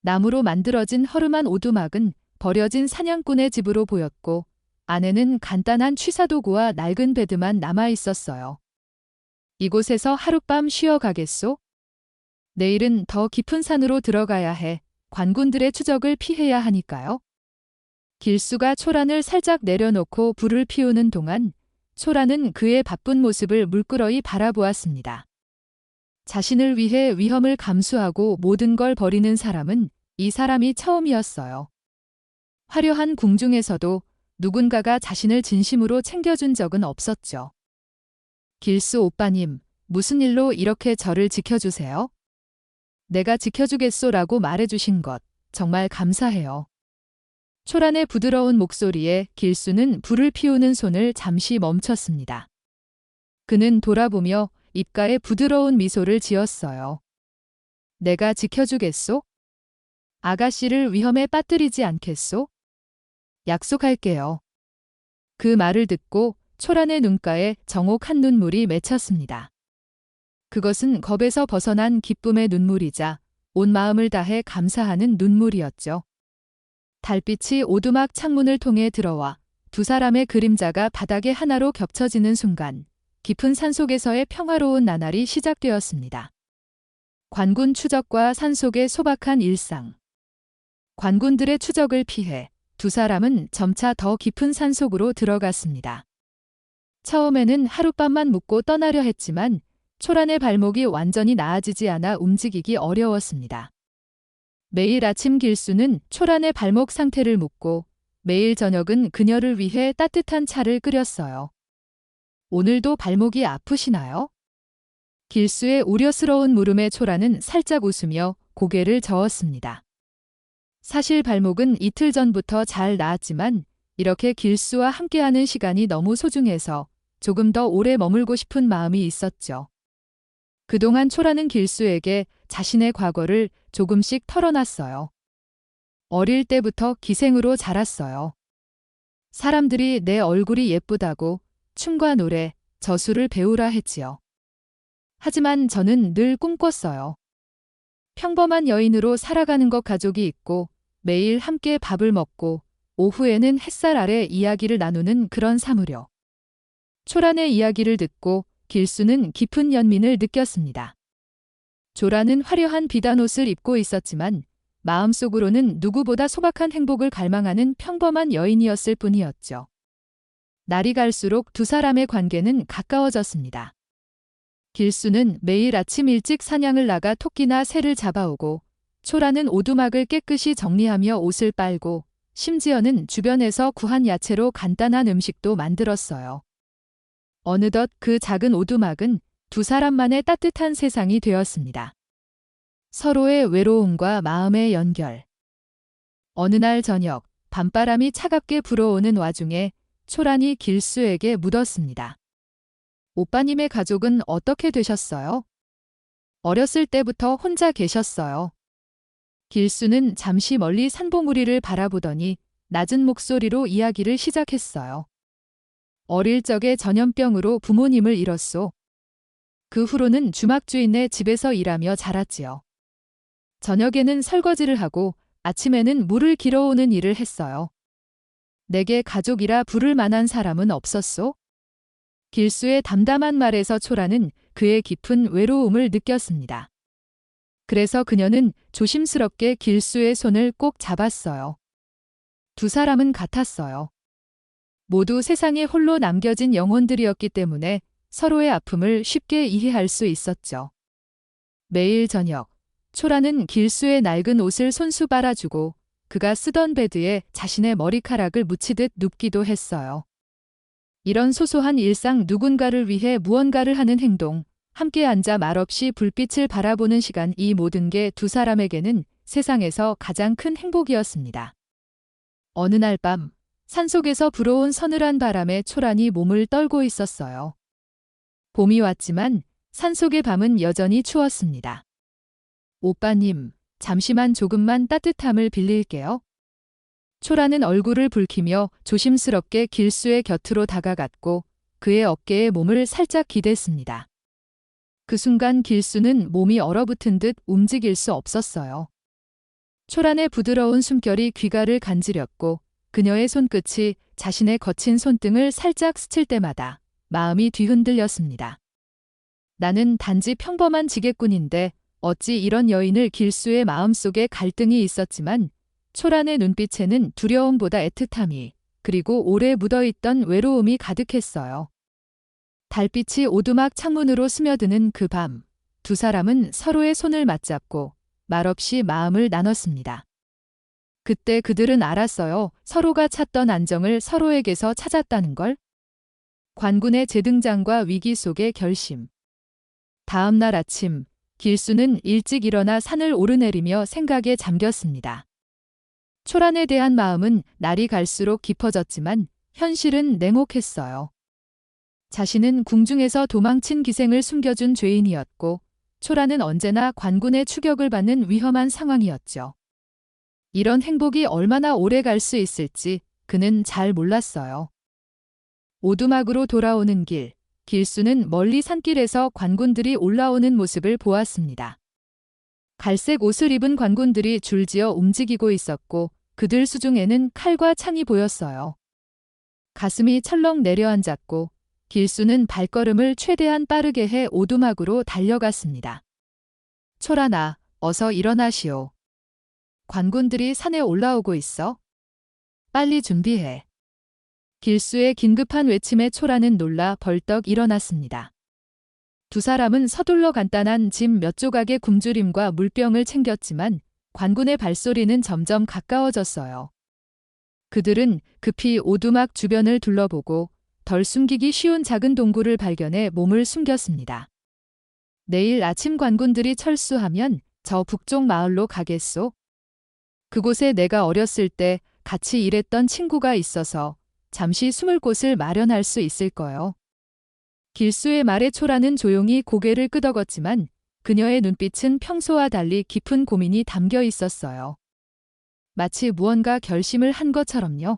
나무로 만들어진 허름한 오두막은 버려진 사냥꾼의 집으로 보였고 안에는 간단한 취사도구와 낡은 베드만 남아 있었어요. 이곳에서 하룻밤 쉬어 가겠소? 내일은 더 깊은 산으로 들어가야 해 관군들의 추적을 피해야 하니까요. 길수가 초란을 살짝 내려놓고 불을 피우는 동안 초란은 그의 바쁜 모습을 물끄러이 바라보았습니다. 자신을 위해 위험을 감수하고 모든 걸 버리는 사람은 이 사람이 처음이었어요. 화려한 궁중에서도 누군가가 자신을 진심으로 챙겨준 적은 없었죠. 길수 오빠님, 무슨 일로 이렇게 저를 지켜주세요? 내가 지켜주겠소라고 말해주신 것 정말 감사해요. 초란의 부드러운 목소리에 길수는 불을 피우는 손을 잠시 멈췄습니다. 그는 돌아보며 입가에 부드러운 미소를 지었어요. 내가 지켜주겠소? 아가씨를 위험에 빠뜨리지 않겠소? 약속할게요. 그 말을 듣고 초란의 눈가에 정옥한 눈물이 맺혔습니다. 그것은 겁에서 벗어난 기쁨의 눈물이자 온 마음을 다해 감사하는 눈물이었죠. 달빛이 오두막 창문을 통해 들어와 두 사람의 그림자가 바닥에 하나로 겹쳐지는 순간 깊은 산속에서의 평화로운 나날이 시작되었습니다. 관군 추적과 산속의 소박한 일상. 관군들의 추적을 피해 두 사람은 점차 더 깊은 산속으로 들어갔습니다. 처음에는 하룻밤만 묵고 떠나려 했지만 초란의 발목이 완전히 나아지지 않아 움직이기 어려웠습니다. 매일 아침 길수는 초란의 발목 상태를 묻고 매일 저녁은 그녀를 위해 따뜻한 차를 끓였어요. 오늘도 발목이 아프시나요? 길수의 우려스러운 물음에 초란은 살짝 웃으며 고개를 저었습니다. 사실 발목은 이틀 전부터 잘 나았지만 이렇게 길수와 함께하는 시간이 너무 소중해서 조금 더 오래 머물고 싶은 마음이 있었죠. 그동안 초란은 길수에게 자신의 과거를 조금씩 털어놨어요. 어릴 때부터 기생으로 자랐어요. 사람들이 내 얼굴이 예쁘다고 춤과 노래, 저술을 배우라 했지요. 하지만 저는 늘 꿈꿨어요. 평범한 여인으로 살아가는 것 가족이 있고 매일 함께 밥을 먹고 오후에는 햇살 아래 이야기를 나누는 그런 사무려. 초란의 이야기를 듣고 길수는 깊은 연민을 느꼈습니다. 조라는 화려한 비단옷을 입고 있었지만 마음속으로는 누구보다 소박한 행복을 갈망하는 평범한 여인이었을 뿐이었죠. 날이 갈수록 두 사람의 관계는 가까워졌습니다. 길수는 매일 아침 일찍 사냥을 나가 토끼나 새를 잡아오고 초라는 오두막을 깨끗이 정리하며 옷을 빨고 심지어는 주변에서 구한 야채로 간단한 음식도 만들었어요. 어느덧 그 작은 오두막은 두 사람만의 따뜻한 세상이 되었습니다. 서로의 외로움과 마음의 연결. 어느 날 저녁, 밤바람이 차갑게 불어오는 와중에 초란이 길수에게 묻었습니다. 오빠님의 가족은 어떻게 되셨어요? 어렸을 때부터 혼자 계셨어요. 길수는 잠시 멀리 산봉우리를 바라보더니 낮은 목소리로 이야기를 시작했어요. 어릴 적에 전염병으로 부모님을 잃었소. 그 후로는 주막주인네 집에서 일하며 자랐지요. 저녁에는 설거지를 하고 아침에는 물을 길어오는 일을 했어요. 내게 가족이라 부를 만한 사람은 없었소? 길수의 담담한 말에서 초라는 그의 깊은 외로움을 느꼈습니다. 그래서 그녀는 조심스럽게 길수의 손을 꼭 잡았어요. 두 사람은 같았어요. 모두 세상에 홀로 남겨진 영혼들이었기 때문에 서로의 아픔을 쉽게 이해할 수 있었죠. 매일 저녁, 초라는 길수의 낡은 옷을 손수 빨아주고 그가 쓰던 베드에 자신의 머리카락을 묻히듯 눕기도 했어요. 이런 소소한 일상, 누군가를 위해 무언가를 하는 행동, 함께 앉아 말없이 불빛을 바라보는 시간, 이 모든 게 두 사람에게는 세상에서 가장 큰 행복이었습니다. 어느 날 밤, 산속에서 불어온 서늘한 바람에 초란이 몸을 떨고 있었어요. 봄이 왔지만 산속의 밤은 여전히 추웠습니다. 오빠님, 잠시만 조금만 따뜻함을 빌릴게요. 초라는 얼굴을 붉히며 조심스럽게 길수의 곁으로 다가갔고 그의 어깨에 몸을 살짝 기댔습니다. 그 순간 길수는 몸이 얼어붙은 듯 움직일 수 없었어요. 초란의 부드러운 숨결이 귀가를 간지렸고 그녀의 손끝이 자신의 거친 손등을 살짝 스칠 때마다 마음이 뒤흔들렸습니다. 나는 단지 평범한 지게꾼인데 어찌 이런 여인을. 길수의 마음속에 갈등이 있었지만 초란의 눈빛에는 두려움보다 애틋함이, 그리고 오래 묻어있던 외로움이 가득했어요. 달빛이 오두막 창문으로 스며드는 그 밤, 두 사람은 서로의 손을 맞잡고 말없이 마음을 나눴습니다. 그때 그들은 알았어요. 서로가 찾던 안정을 서로에게서 찾았다는 걸. 관군의 재등장과 위기 속의 결심. 다음 날 아침, 길수는 일찍 일어나 산을 오르내리며 생각에 잠겼습니다. 초란에 대한 마음은 날이 갈수록 깊어졌지만 현실은 냉혹했어요. 자신은 궁중에서 도망친 기생을 숨겨준 죄인이었고 초란은 언제나 관군의 추격을 받는 위험한 상황이었죠. 이런 행복이 얼마나 오래 갈 수 있을지 그는 잘 몰랐어요. 오두막으로 돌아오는 길, 길수는 멀리 산길에서 관군들이 올라오는 모습을 보았습니다. 갈색 옷을 입은 관군들이 줄지어 움직이고 있었고 그들 수중에는 칼과 창이 보였어요. 가슴이 철렁 내려앉았고 길수는 발걸음을 최대한 빠르게 해 오두막으로 달려갔습니다. 초란아, 어서 일어나시오. 관군들이 산에 올라오고 있어. 빨리 준비해. 길수의 긴급한 외침에 초란은 놀라 벌떡 일어났습니다. 두 사람은 서둘러 간단한 짐 몇 조각의 굶주림과 물병을 챙겼지만 관군의 발소리는 점점 가까워졌어요. 그들은 급히 오두막 주변을 둘러보고 덜 숨기기 쉬운 작은 동굴을 발견해 몸을 숨겼습니다. 내일 아침 관군들이 철수하면 저 북쪽 마을로 가겠소. 그곳에 내가 어렸을 때 같이 일했던 친구가 있어서 잠시 숨을 곳을 마련할 수 있을 거요. 길수의 말에 초라는 조용히 고개를 끄덕였지만 그녀의 눈빛은 평소와 달리 깊은 고민이 담겨 있었어요. 마치 무언가 결심을 한 것처럼요.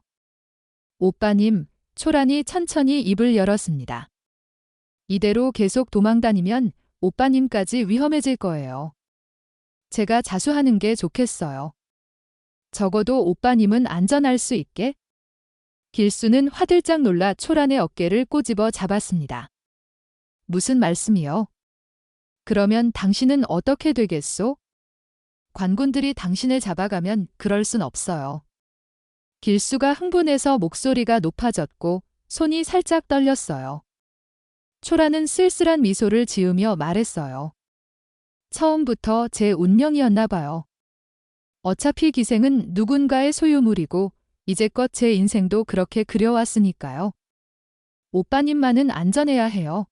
오빠님, 초란이 천천히 입을 열었습니다. 이대로 계속 도망다니면 오빠님까지 위험해질 거예요. 제가 자수하는 게 좋겠어요. 적어도 오빠님은 안전할 수 있게. 길수는 화들짝 놀라 초란의 어깨를 꼬집어 잡았습니다. 무슨 말씀이요? 그러면 당신은 어떻게 되겠소? 관군들이 당신을 잡아가면 그럴 순 없어요. 길수가 흥분해서 목소리가 높아졌고 손이 살짝 떨렸어요. 초라는 쓸쓸한 미소를 지으며 말했어요. 처음부터 제 운명이었나 봐요. 어차피 기생은 누군가의 소유물이고 이제껏 제 인생도 그렇게 그려왔으니까요. 오빠님만은 안전해야 해요.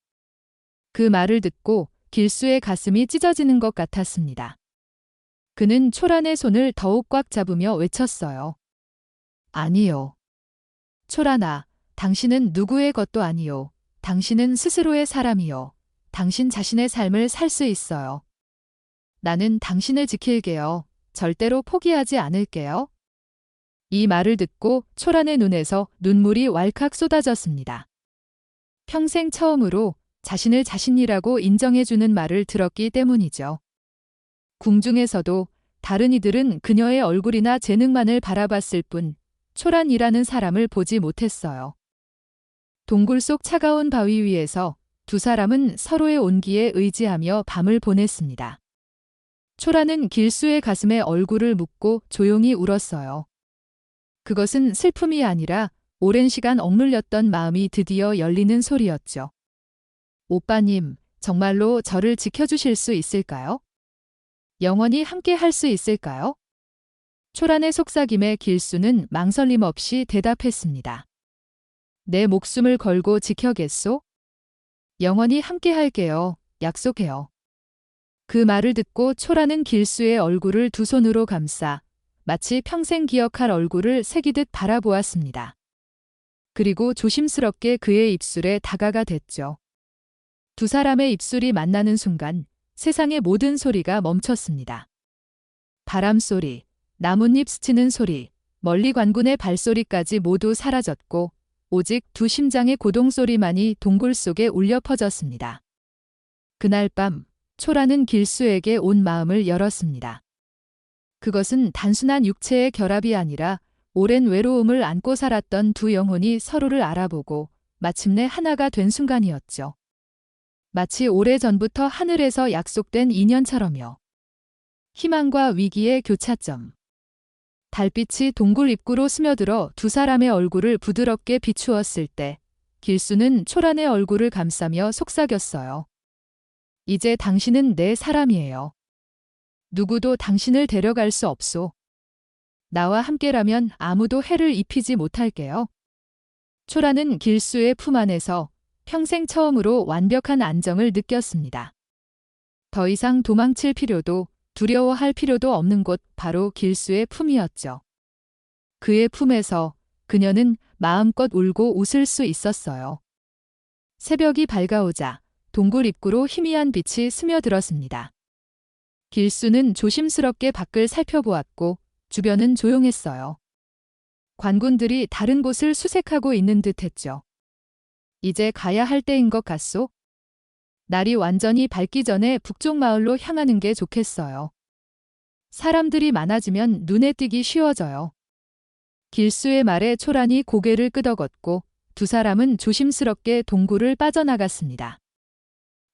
그 말을 듣고 길수의 가슴이 찢어지는 것 같았습니다. 그는 초란의 손을 더욱 꽉 잡으며 외쳤어요. 아니요. 초란아, 당신은 누구의 것도 아니요. 당신은 스스로의 사람이요. 당신 자신의 삶을 살 수 있어요. 나는 당신을 지킬게요. 절대로 포기하지 않을게요. 이 말을 듣고 초란의 눈에서 눈물이 왈칵 쏟아졌습니다. 평생 처음으로 자신을 자신이라고 인정해주는 말을 들었기 때문이죠. 궁중에서도 다른 이들은 그녀의 얼굴이나 재능만을 바라봤을 뿐 초란이라는 사람을 보지 못했어요. 동굴 속 차가운 바위 위에서 두 사람은 서로의 온기에 의지하며 밤을 보냈습니다. 초란은 길수의 가슴에 얼굴을 묻고 조용히 울었어요. 그것은 슬픔이 아니라 오랜 시간 억눌렸던 마음이 드디어 열리는 소리였죠. 오빠님, 정말로 저를 지켜주실 수 있을까요? 영원히 함께 할 수 있을까요? 초란의 속삭임에 길수는 망설임 없이 대답했습니다. 내 목숨을 걸고 지켜겠소? 영원히 함께 할게요. 약속해요. 그 말을 듣고 초란은 길수의 얼굴을 두 손으로 감싸 마치 평생 기억할 얼굴을 새기듯 바라보았습니다. 그리고 조심스럽게 그의 입술에 다가가 댔죠. 두 사람의 입술이 만나는 순간 세상의 모든 소리가 멈췄습니다. 바람소리, 나뭇잎 스치는 소리, 멀리 관군의 발소리까지 모두 사라졌고 오직 두 심장의 고동소리만이 동굴 속에 울려 퍼졌습니다. 그날 밤 초란은 길수에게 온 마음을 열었습니다. 그것은 단순한 육체의 결합이 아니라 오랜 외로움을 안고 살았던 두 영혼이 서로를 알아보고 마침내 하나가 된 순간이었죠. 마치 오래전부터 하늘에서 약속된 인연처럼요. 희망과 위기의 교차점. 달빛이 동굴 입구로 스며들어 두 사람의 얼굴을 부드럽게 비추었을 때 길수는 초란의 얼굴을 감싸며 속삭였어요. 이제 당신은 내 사람이에요. 누구도 당신을 데려갈 수 없소. 나와 함께라면 아무도 해를 입히지 못할게요. 초란은 길수의 품 안에서 평생 처음으로 완벽한 안정을 느꼈습니다. 더 이상 도망칠 필요도 두려워할 필요도 없는 곳 바로 길수의 품이었죠. 그의 품에서 그녀는 마음껏 울고 웃을 수 있었어요. 새벽이 밝아오자 동굴 입구로 희미한 빛이 스며들었습니다. 길수는 조심스럽게 밖을 살펴보았고 주변은 조용했어요. 관군들이 다른 곳을 수색하고 있는 듯했죠. 이제 가야 할 때인 것 같소? 날이 완전히 밝기 전에 북쪽 마을로 향하는 게 좋겠어요. 사람들이 많아지면 눈에 띄기 쉬워져요. 길수의 말에 초란이 고개를 끄덕였고 두 사람은 조심스럽게 동굴을 빠져나갔습니다.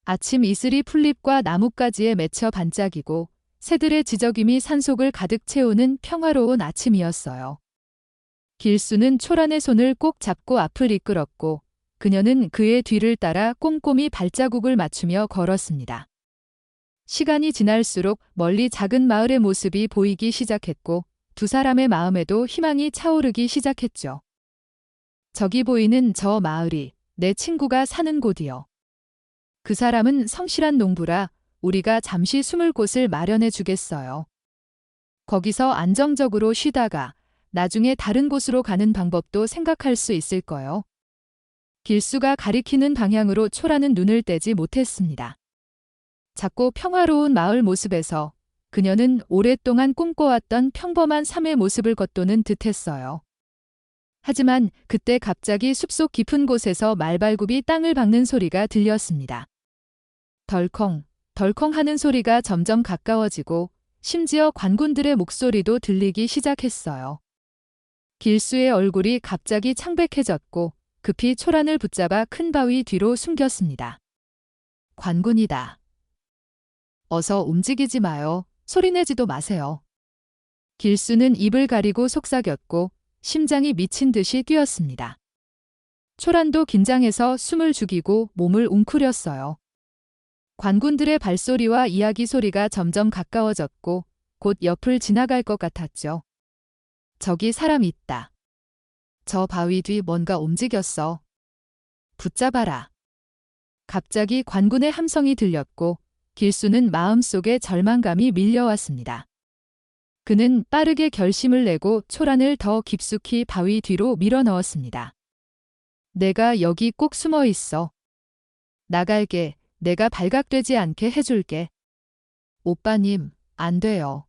아침 이슬이 풀잎과 나뭇가지에 맺혀 반짝이고 새들의 지저귀미 산속을 가득 채우는 평화로운 아침이었어요. 길수는 초란의 손을 꼭 잡고 앞을 이끌었고 그녀는 그의 뒤를 따라 꼼꼼히 발자국을 맞추며 걸었습니다. 시간이 지날수록 멀리 작은 마을의 모습이 보이기 시작했고 두 사람의 마음에도 희망이 차오르기 시작했죠. 저기 보이는 저 마을이 내 친구가 사는 곳이요. 그 사람은 성실한 농부라 우리가 잠시 숨을 곳을 마련해 주겠어요. 거기서 안정적으로 쉬다가 나중에 다른 곳으로 가는 방법도 생각할 수 있을 거요. 길수가 가리키는 방향으로 초라는 눈을 떼지 못했습니다. 작고 평화로운 마을 모습에서 그녀는 오랫동안 꿈꿔왔던 평범한 삶의 모습을 겉도는 듯했어요. 하지만 그때 갑자기 숲속 깊은 곳에서 말발굽이 땅을 밟는 소리가 들렸습니다. 덜컹, 덜컹 하는 소리가 점점 가까워지고 심지어 관군들의 목소리도 들리기 시작했어요. 길수의 얼굴이 갑자기 창백해졌고 급히 초란을 붙잡아 큰 바위 뒤로 숨겼습니다. 관군이다. 어서 움직이지 마요. 소리내지도 마세요. 길수는 입을 가리고 속삭였고 심장이 미친 듯이 뛰었습니다. 초란도 긴장해서 숨을 죽이고 몸을 웅크렸어요. 관군들의 발소리와 이야기 소리가 점점 가까워졌고 곧 옆을 지나갈 것 같았죠. 저기 사람이 있다. 저 바위 뒤 뭔가 움직였어. 붙잡아라. 갑자기 관군의 함성이 들렸고 길수는 마음속에 절망감이 밀려왔습니다. 그는 빠르게 결심을 내고 초란을 더 깊숙이 바위 뒤로 밀어 넣었습니다. 내가 여기 꼭 숨어 있어. 나갈게. 내가 발각되지 않게 해줄게. 오빠님, 안 돼요.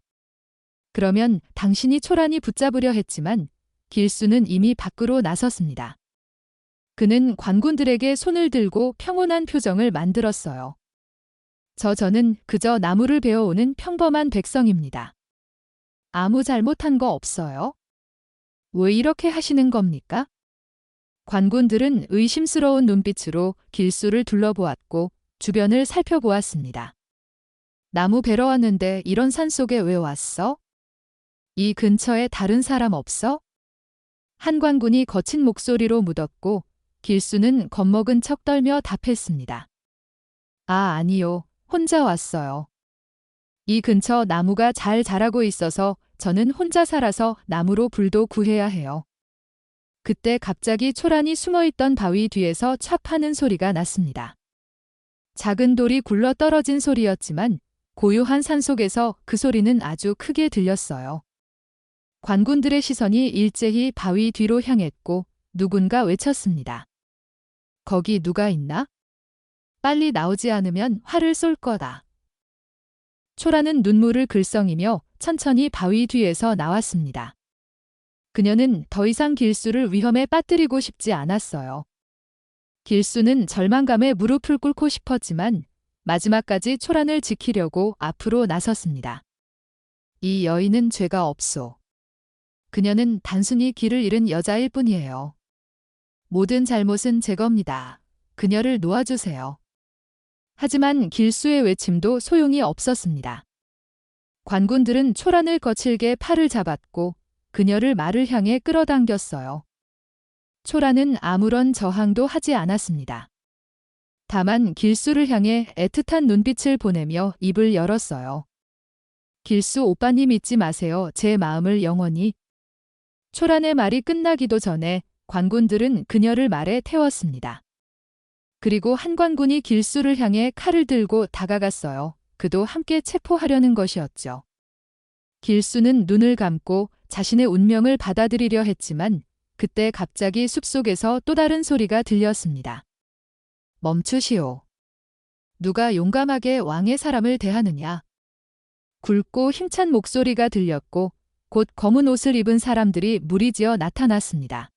그러면 당신이 초란이 붙잡으려 했지만 길수는 이미 밖으로 나섰습니다. 그는 관군들에게 손을 들고 평온한 표정을 만들었어요. 저는 그저 나무를 베어오는 평범한 백성입니다. 아무 잘못한 거 없어요? 왜 이렇게 하시는 겁니까? 관군들은 의심스러운 눈빛으로 길수를 둘러보았고 주변을 살펴보았습니다. 나무 베러 왔는데 이런 산속에 왜 왔어? 이 근처에 다른 사람 없어? 한 관군이 거친 목소리로 묻었고 길수는 겁먹은 척 떨며 답했습니다. 아, 아니요. 혼자 왔어요. 이 근처 나무가 잘 자라고 있어서 저는 혼자 살아서 나무로 불도 구해야 해요. 그때 갑자기 초란이 숨어있던 바위 뒤에서 찹 하는 소리가 났습니다. 작은 돌이 굴러 떨어진 소리였지만 고요한 산속에서 그 소리는 아주 크게 들렸어요. 관군들의 시선이 일제히 바위 뒤로 향했고 누군가 외쳤습니다. 거기 누가 있나? 빨리 나오지 않으면 활을 쏠 거다. 초란은 눈물을 글썽이며 천천히 바위 뒤에서 나왔습니다. 그녀는 더 이상 길수를 위험에 빠뜨리고 싶지 않았어요. 길수는 절망감에 무릎을 꿇고 싶었지만 마지막까지 초란을 지키려고 앞으로 나섰습니다. 이 여인은 죄가 없소. 그녀는 단순히 길을 잃은 여자일 뿐이에요. 모든 잘못은 제 겁니다. 그녀를 놓아주세요. 하지만 길수의 외침도 소용이 없었습니다. 관군들은 초란을 거칠게 팔을 잡았고 그녀를 말을 향해 끌어당겼어요. 초란은 아무런 저항도 하지 않았습니다. 다만 길수를 향해 애틋한 눈빛을 보내며 입을 열었어요. 길수 오빠님 잊지 마세요. 제 마음을 영원히. 초란의 말이 끝나기도 전에 관군들은 그녀를 말에 태웠습니다. 그리고 한 관군이 길수를 향해 칼을 들고 다가갔어요. 그도 함께 체포하려는 것이었죠. 길수는 눈을 감고 자신의 운명을 받아들이려 했지만 그때 갑자기 숲속에서 또 다른 소리가 들렸습니다. 멈추시오. 누가 용감하게 왕의 사람을 대하느냐? 굵고 힘찬 목소리가 들렸고 곧 검은 옷을 입은 사람들이 무리지어 나타났습니다.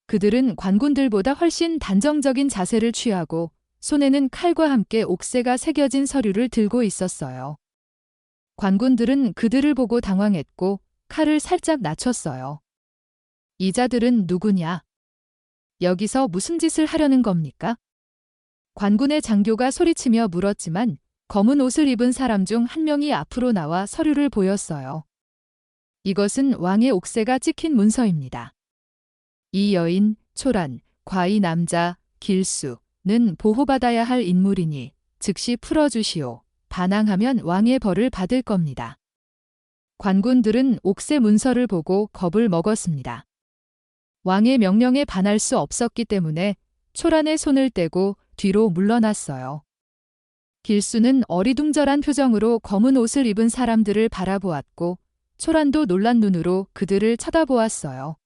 그들은 관군들보다 훨씬 단정적인 자세를 취하고 손에는 칼과 함께 옥새가 새겨진 서류를 들고 있었어요. 관군들은 그들을 보고 당황했고 칼을 살짝 낮췄어요. 이 자들은 누구냐? 여기서 무슨 짓을 하려는 겁니까? 관군의 장교가 소리치며 물었지만 검은 옷을 입은 사람 중 한 명이 앞으로 나와 서류를 보였어요. 이것은 왕의 옥새가 찍힌 문서입니다. 이 여인, 초란, 과이 남자, 길수는 보호받아야 할 인물이니 즉시 풀어주시오. 반항하면 왕의 벌을 받을 겁니다. 관군들은 옥새 문서를 보고 겁을 먹었습니다. 왕의 명령에 반할 수 없었기 때문에 초란의 손을 떼고 뒤로 물러났어요. 길수는 어리둥절한 표정으로 검은 옷을 입은 사람들을 바라보았고 초란도 놀란 눈으로 그들을 쳐다보았어요.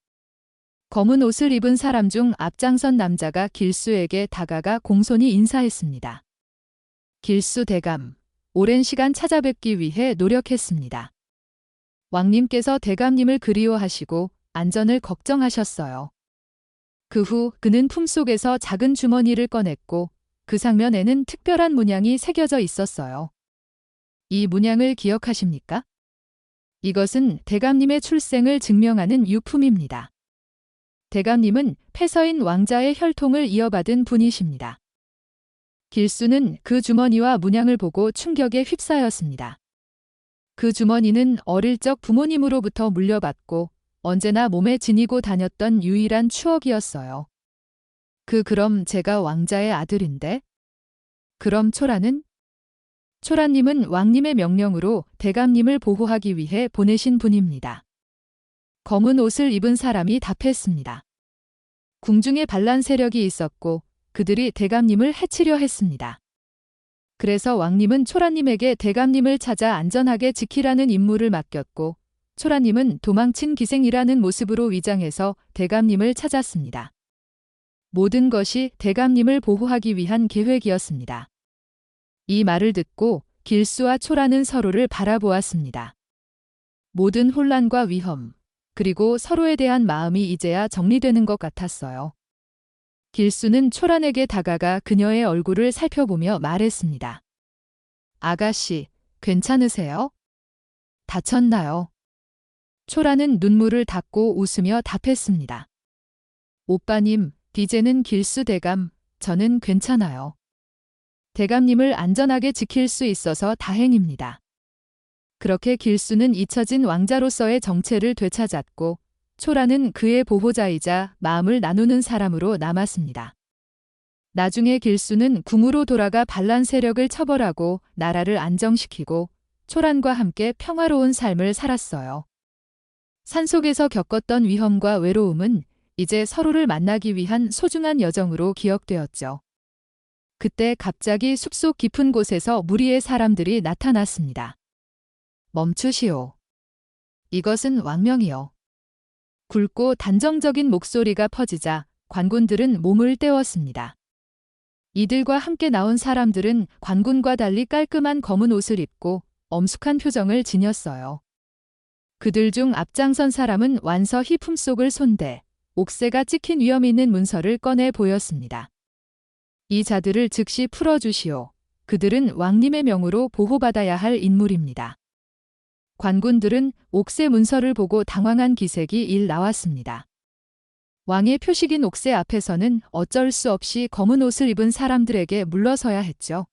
검은 옷을 입은 사람 중 앞장선 남자가 길수에게 다가가 공손히 인사했습니다. 길수 대감, 오랜 시간 찾아뵙기 위해 노력했습니다. 왕님께서 대감님을 그리워하시고 안전을 걱정하셨어요. 그 후 그는 품속에서 작은 주머니를 꺼냈고 그 상면에는 특별한 문양이 새겨져 있었어요. 이 문양을 기억하십니까? 이것은 대감님의 출생을 증명하는 유품입니다. 대감님은 폐서인 왕자의 혈통을 이어받은 분이십니다. 길수는 그 주머니와 문양을 보고 충격에 휩싸였습니다. 그 주머니는 어릴 적 부모님으로부터 물려받고 언제나 몸에 지니고 다녔던 유일한 추억이었어요. 그럼 제가 왕자의 아들인데? 그럼 초란은? 초란님은 왕님의 명령으로 대감님을 보호하기 위해 보내신 분입니다. 검은 옷을 입은 사람이 답했습니다. 궁중에 반란 세력이 있었고 그들이 대감님을 해치려 했습니다. 그래서 왕님은 초라님에게 대감님을 찾아 안전하게 지키라는 임무를 맡겼고 초라님은 도망친 기생이라는 모습으로 위장해서 대감님을 찾았습니다. 모든 것이 대감님을 보호하기 위한 계획이었습니다. 이 말을 듣고 길수와 초라는 서로를 바라보았습니다. 모든 혼란과 위험, 그리고 서로에 대한 마음이 이제야 정리되는 것 같았어요. 길수는 초란에게 다가가 그녀의 얼굴을 살펴보며 말했습니다. 아가씨, 괜찮으세요? 다쳤나요? 초란은 눈물을 닦고 웃으며 답했습니다. 오빠님, 이제는 길수 대감, 저는 괜찮아요. 대감님을 안전하게 지킬 수 있어서 다행입니다. 그렇게 길수는 잊혀진 왕자로서의 정체를 되찾았고 초라는 그의 보호자이자 마음을 나누는 사람으로 남았습니다. 나중에 길수는 궁으로 돌아가 반란 세력을 처벌하고 나라를 안정시키고 초란과 함께 평화로운 삶을 살았어요. 산속에서 겪었던 위험과 외로움은 이제 서로를 만나기 위한 소중한 여정으로 기억되었죠. 그때 갑자기 숲속 깊은 곳에서 무리의 사람들이 나타났습니다. 멈추시오. 이것은 왕명이요. 굵고 단정적인 목소리가 퍼지자 관군들은 몸을 떼웠습니다. 이들과 함께 나온 사람들은 관군과 달리 깔끔한 검은 옷을 입고 엄숙한 표정을 지녔어요. 그들 중 앞장선 사람은 완서히 품속을 손대 옥새가 찍힌 위험 있는 문서를 꺼내 보였습니다. 이 자들을 즉시 풀어주시오. 그들은 왕님의 명으로 보호받아야 할 인물입니다. 관군들은 옥새 문서를 보고 당황한 기색이 일 나왔습니다. 왕의 표식인 옥새 앞에서는 어쩔 수 없이 검은 옷을 입은 사람들에게 물러서야 했죠.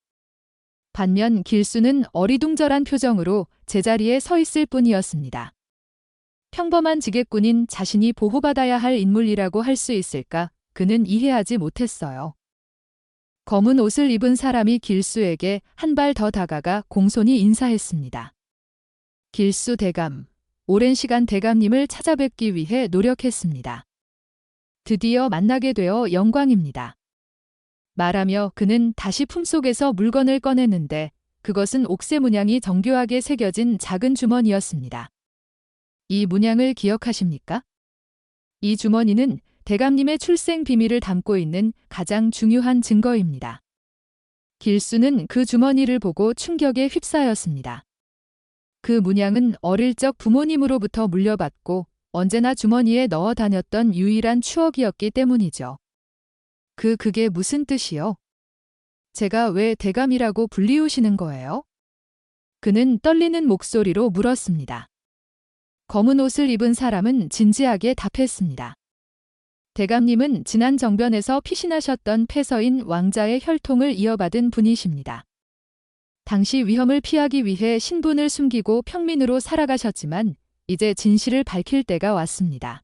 반면 길수는 어리둥절한 표정으로 제자리에 서 있을 뿐이었습니다. 평범한 지객꾼인 자신이 보호받아야 할 인물이라고 할 수 있을까? 그는 이해하지 못했어요. 검은 옷을 입은 사람이 길수에게 한 발 더 다가가 공손히 인사했습니다. 길수 대감, 오랜 시간 대감님을 찾아뵙기 위해 노력했습니다. 드디어 만나게 되어 영광입니다. 말하며 그는 다시 품속에서 물건을 꺼냈는데 그것은 옥새 문양이 정교하게 새겨진 작은 주머니였습니다. 이 문양을 기억하십니까? 이 주머니는 대감님의 출생 비밀을 담고 있는 가장 중요한 증거입니다. 길수는 그 주머니를 보고 충격에 휩싸였습니다. 그 문양은 어릴 적 부모님으로부터 물려받고 언제나 주머니에 넣어 다녔던 유일한 추억이었기 때문이죠. 그게 무슨 뜻이요? 제가 왜 대감이라고 불리우시는 거예요? 그는 떨리는 목소리로 물었습니다. 검은 옷을 입은 사람은 진지하게 답했습니다. 대감님은 지난 정변에서 피신하셨던 패서인 왕자의 혈통을 이어받은 분이십니다. 당시 위험을 피하기 위해 신분을 숨기고 평민으로 살아가셨지만 이제 진실을 밝힐 때가 왔습니다.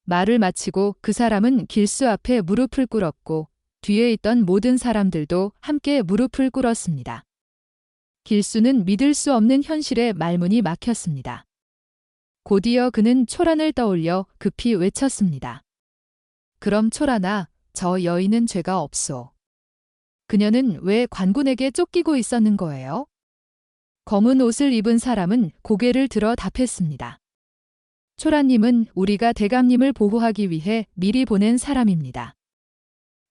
말을 마치고 그 사람은 길수 앞에 무릎을 꿇었고 뒤에 있던 모든 사람들도 함께 무릎을 꿇었습니다. 길수는 믿을 수 없는 현실에 말문이 막혔습니다. 곧이어 그는 초란을 떠올려 급히 외쳤습니다. 그럼 초란아, 저 여인은 죄가 없소. 그녀는 왜 관군에게 쫓기고 있었는 거예요? 검은 옷을 입은 사람은 고개를 들어 답했습니다. 초란님은 우리가 대감님을 보호하기 위해 미리 보낸 사람입니다.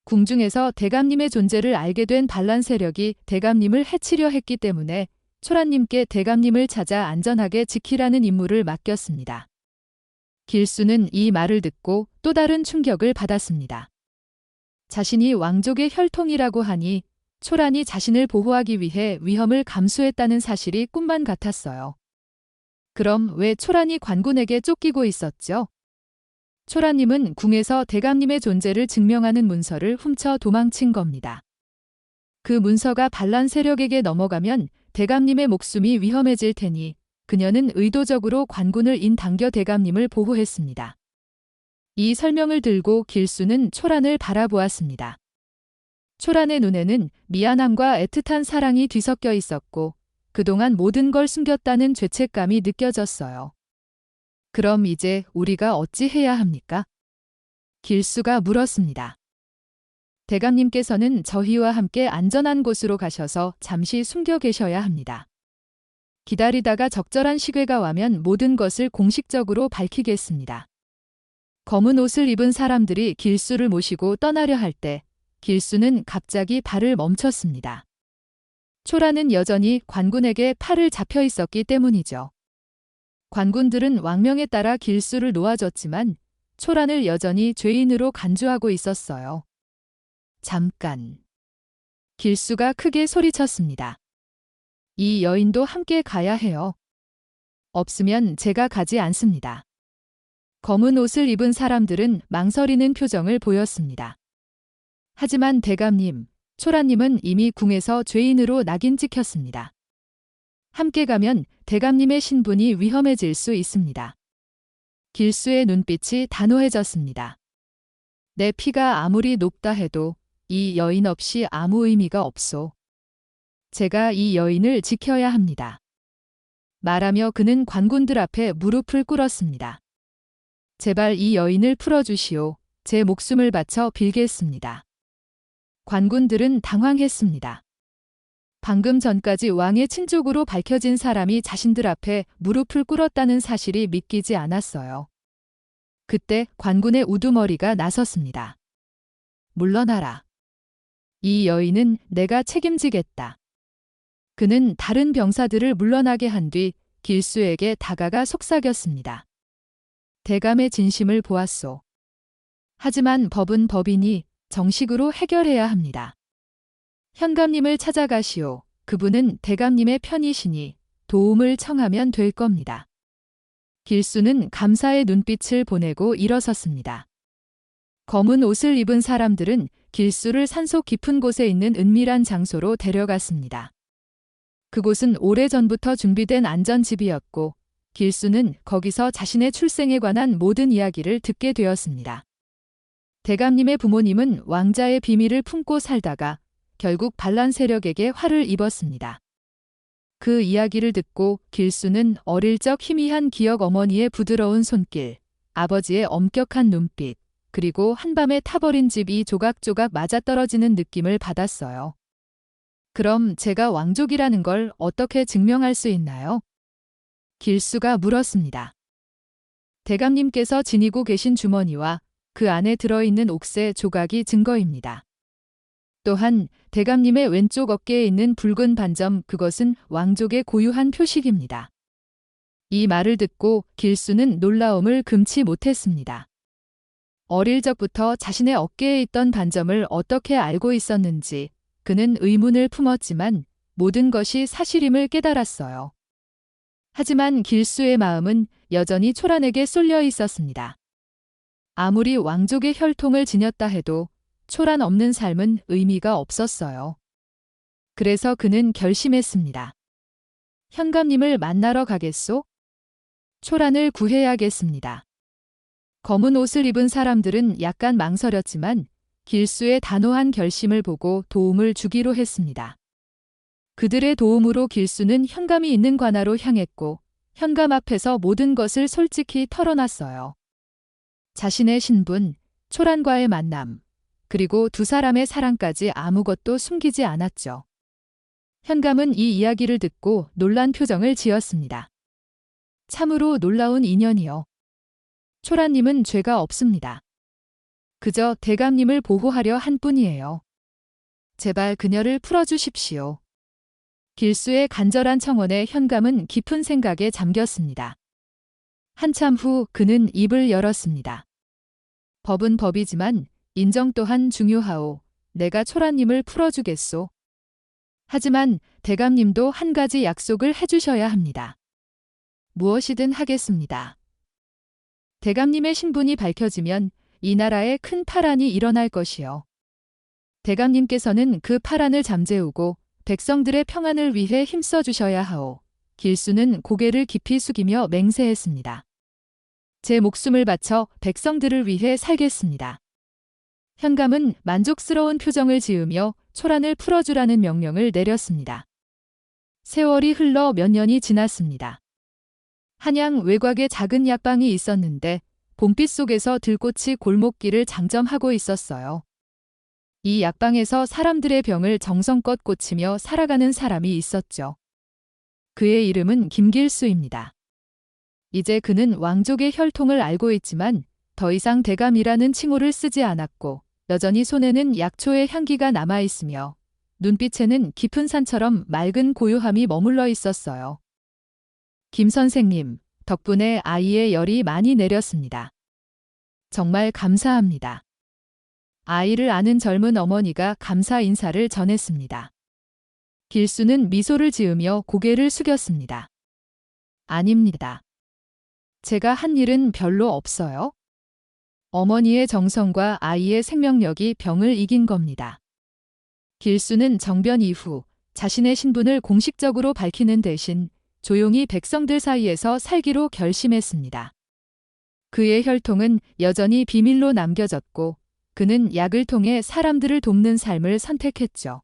궁중에서 대감님의 존재를 알게 된 반란 세력이 대감님을 해치려 했기 때문에 초란님께 대감님을 찾아 안전하게 지키라는 임무를 맡겼습니다. 길수는 이 말을 듣고 또 다른 충격을 받았습니다. 자신이 왕족의 혈통이라고 하니 초란이 자신을 보호하기 위해 위험을 감수했다는 사실이 꿈만 같았어요. 그럼 왜 초란이 관군에게 쫓기고 있었죠? 초란님은 궁에서 대감님의 존재를 증명하는 문서를 훔쳐 도망친 겁니다. 그 문서가 반란 세력에게 넘어가면 대감님의 목숨이 위험해질 테니 그녀는 의도적으로 관군을 인당겨 대감님을 보호했습니다. 이 설명을 들고 길수는 초란을 바라보았습니다. 초란의 눈에는 미안함과 애틋한 사랑이 뒤섞여 있었고 그동안 모든 걸 숨겼다는 죄책감이 느껴졌어요. 그럼 이제 우리가 어찌 해야 합니까? 길수가 물었습니다. 대감님께서는 저희와 함께 안전한 곳으로 가셔서 잠시 숨겨 계셔야 합니다. 기다리다가 적절한 시계가 와면 모든 것을 공식적으로 밝히겠습니다. 검은 옷을 입은 사람들이 길수를 모시고 떠나려 할 때 길수는 갑자기 발을 멈췄습니다. 초라는 여전히 관군에게 팔을 잡혀 있었기 때문이죠. 관군들은 왕명에 따라 길수를 놓아줬지만 초란을 여전히 죄인으로 간주하고 있었어요. 잠깐. 길수가 크게 소리쳤습니다. 이 여인도 함께 가야 해요. 없으면 제가 가지 않습니다. 검은 옷을 입은 사람들은 망설이는 표정을 보였습니다. 하지만 대감님, 초라님은 이미 궁에서 죄인으로 낙인 찍혔습니다. 함께 가면 대감님의 신분이 위험해질 수 있습니다. 길수의 눈빛이 단호해졌습니다. 내 피가 아무리 높다 해도 이 여인 없이 아무 의미가 없소. 제가 이 여인을 지켜야 합니다. 말하며 그는 관군들 앞에 무릎을 꿇었습니다. 제발 이 여인을 풀어주시오. 제 목숨을 바쳐 빌겠습니다. 관군들은 당황했습니다. 방금 전까지 왕의 친족으로 밝혀진 사람이 자신들 앞에 무릎을 꿇었다는 사실이 믿기지 않았어요. 그때 관군의 우두머리가 나섰습니다. 물러나라. 이 여인은 내가 책임지겠다. 그는 다른 병사들을 물러나게 한 뒤 길수에게 다가가 속삭였습니다. 대감의 진심을 보았소. 하지만 법은 법이니 정식으로 해결해야 합니다. 현감님을 찾아가시오. 그분은 대감님의 편이시니 도움을 청하면 될 겁니다. 길수는 감사의 눈빛을 보내고 일어섰습니다. 검은 옷을 입은 사람들은 길수를 산속 깊은 곳에 있는 은밀한 장소로 데려갔습니다. 그곳은 오래전부터 준비된 안전집이었고 길수는 거기서 자신의 출생에 관한 모든 이야기를 듣게 되었습니다. 대감님의 부모님은 왕자의 비밀을 품고 살다가 결국 반란 세력에게 화를 입었습니다. 그 이야기를 듣고 길수는 어릴 적 희미한 기억, 어머니의 부드러운 손길, 아버지의 엄격한 눈빛, 그리고 한밤에 타버린 집이 조각조각 맞아떨어지는 느낌을 받았어요. 그럼 제가 왕족이라는 걸 어떻게 증명할 수 있나요? 길수가 물었습니다. 대감님께서 지니고 계신 주머니와 그 안에 들어있는 옥새 조각이 증거입니다. 또한 대감님의 왼쪽 어깨에 있는 붉은 반점, 그것은 왕족의 고유한 표식입니다. 이 말을 듣고 길수는 놀라움을 금치 못했습니다. 어릴 적부터 자신의 어깨에 있던 반점을 어떻게 알고 있었는지 그는 의문을 품었지만 모든 것이 사실임을 깨달았어요. 하지만 길수의 마음은 여전히 초란에게 쏠려 있었습니다. 아무리 왕족의 혈통을 지녔다 해도 초란 없는 삶은 의미가 없었어요. 그래서 그는 결심했습니다. 현감님을 만나러 가겠소? 초란을 구해야겠습니다. 검은 옷을 입은 사람들은 약간 망설였지만 길수의 단호한 결심을 보고 도움을 주기로 했습니다. 그들의 도움으로 길수는 현감이 있는 관하로 향했고 현감 앞에서 모든 것을 솔직히 털어놨어요. 자신의 신분, 초란과의 만남, 그리고 두 사람의 사랑까지 아무것도 숨기지 않았죠. 현감은 이 이야기를 듣고 놀란 표정을 지었습니다. 참으로 놀라운 인연이요. 초란님은 죄가 없습니다. 그저 대감님을 보호하려 한 뿐이에요. 제발 그녀를 풀어주십시오. 길수의 간절한 청원에 현감은 깊은 생각에 잠겼습니다. 한참 후 그는 입을 열었습니다. 법은 법이지만 인정 또한 중요하오. 내가 초란님을 풀어주겠소. 하지만 대감님도 한 가지 약속을 해주셔야 합니다. 무엇이든 하겠습니다. 대감님의 신분이 밝혀지면 이 나라에 큰 파란이 일어날 것이요. 대감님께서는 그 파란을 잠재우고 백성들의 평안을 위해 힘써 주셔야 하오. 길수는 고개를 깊이 숙이며 맹세했습니다. 제 목숨을 바쳐 백성들을 위해 살겠습니다. 현감은 만족스러운 표정을 지으며 초란을 풀어주라는 명령을 내렸습니다. 세월이 흘러 몇 년이 지났습니다. 한양 외곽에 작은 약방이 있었는데 봄빛 속에서 들꽃이 골목길을 장점하고 있었어요. 이 약방에서 사람들의 병을 정성껏 고치며 살아가는 사람이 있었죠. 그의 이름은 김길수입니다. 이제 그는 왕족의 혈통을 알고 있지만 더 이상 대감이라는 칭호를 쓰지 않았고 여전히 손에는 약초의 향기가 남아 있으며 눈빛에는 깊은 산처럼 맑은 고요함이 머물러 있었어요. 김 선생님, 덕분에 아이의 열이 많이 내렸습니다. 정말 감사합니다. 아이를 아는 젊은 어머니가 감사 인사를 전했습니다. 길수는 미소를 지으며 고개를 숙였습니다. 아닙니다. 제가 한 일은 별로 없어요. 어머니의 정성과 아이의 생명력이 병을 이긴 겁니다. 길수는 정변 이후 자신의 신분을 공식적으로 밝히는 대신 조용히 백성들 사이에서 살기로 결심했습니다. 그의 혈통은 여전히 비밀로 남겨졌고 그는 약을 통해 사람들을 돕는 삶을 선택했죠.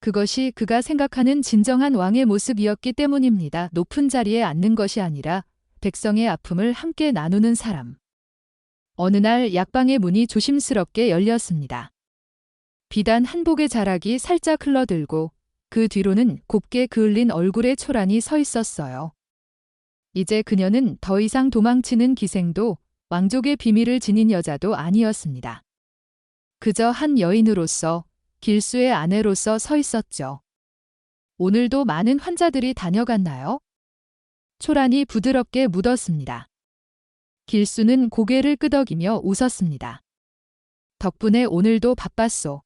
그것이 그가 생각하는 진정한 왕의 모습이었기 때문입니다. 높은 자리에 앉는 것이 아니라 백성의 아픔을 함께 나누는 사람. 어느 날 약방의 문이 조심스럽게 열렸습니다. 비단 한복의 자락이 살짝 흘러들고 그 뒤로는 곱게 그을린 얼굴의 초란이 서 있었어요. 이제 그녀는 더 이상 도망치는 기생도 왕족의 비밀을 지닌 여자도 아니었습니다. 그저 한 여인으로서 길수의 아내로서 서 있었죠. 오늘도 많은 환자들이 다녀갔나요? 초란이 부드럽게 묻었습니다. 길수는 고개를 끄덕이며 웃었습니다. 덕분에 오늘도 바빴소.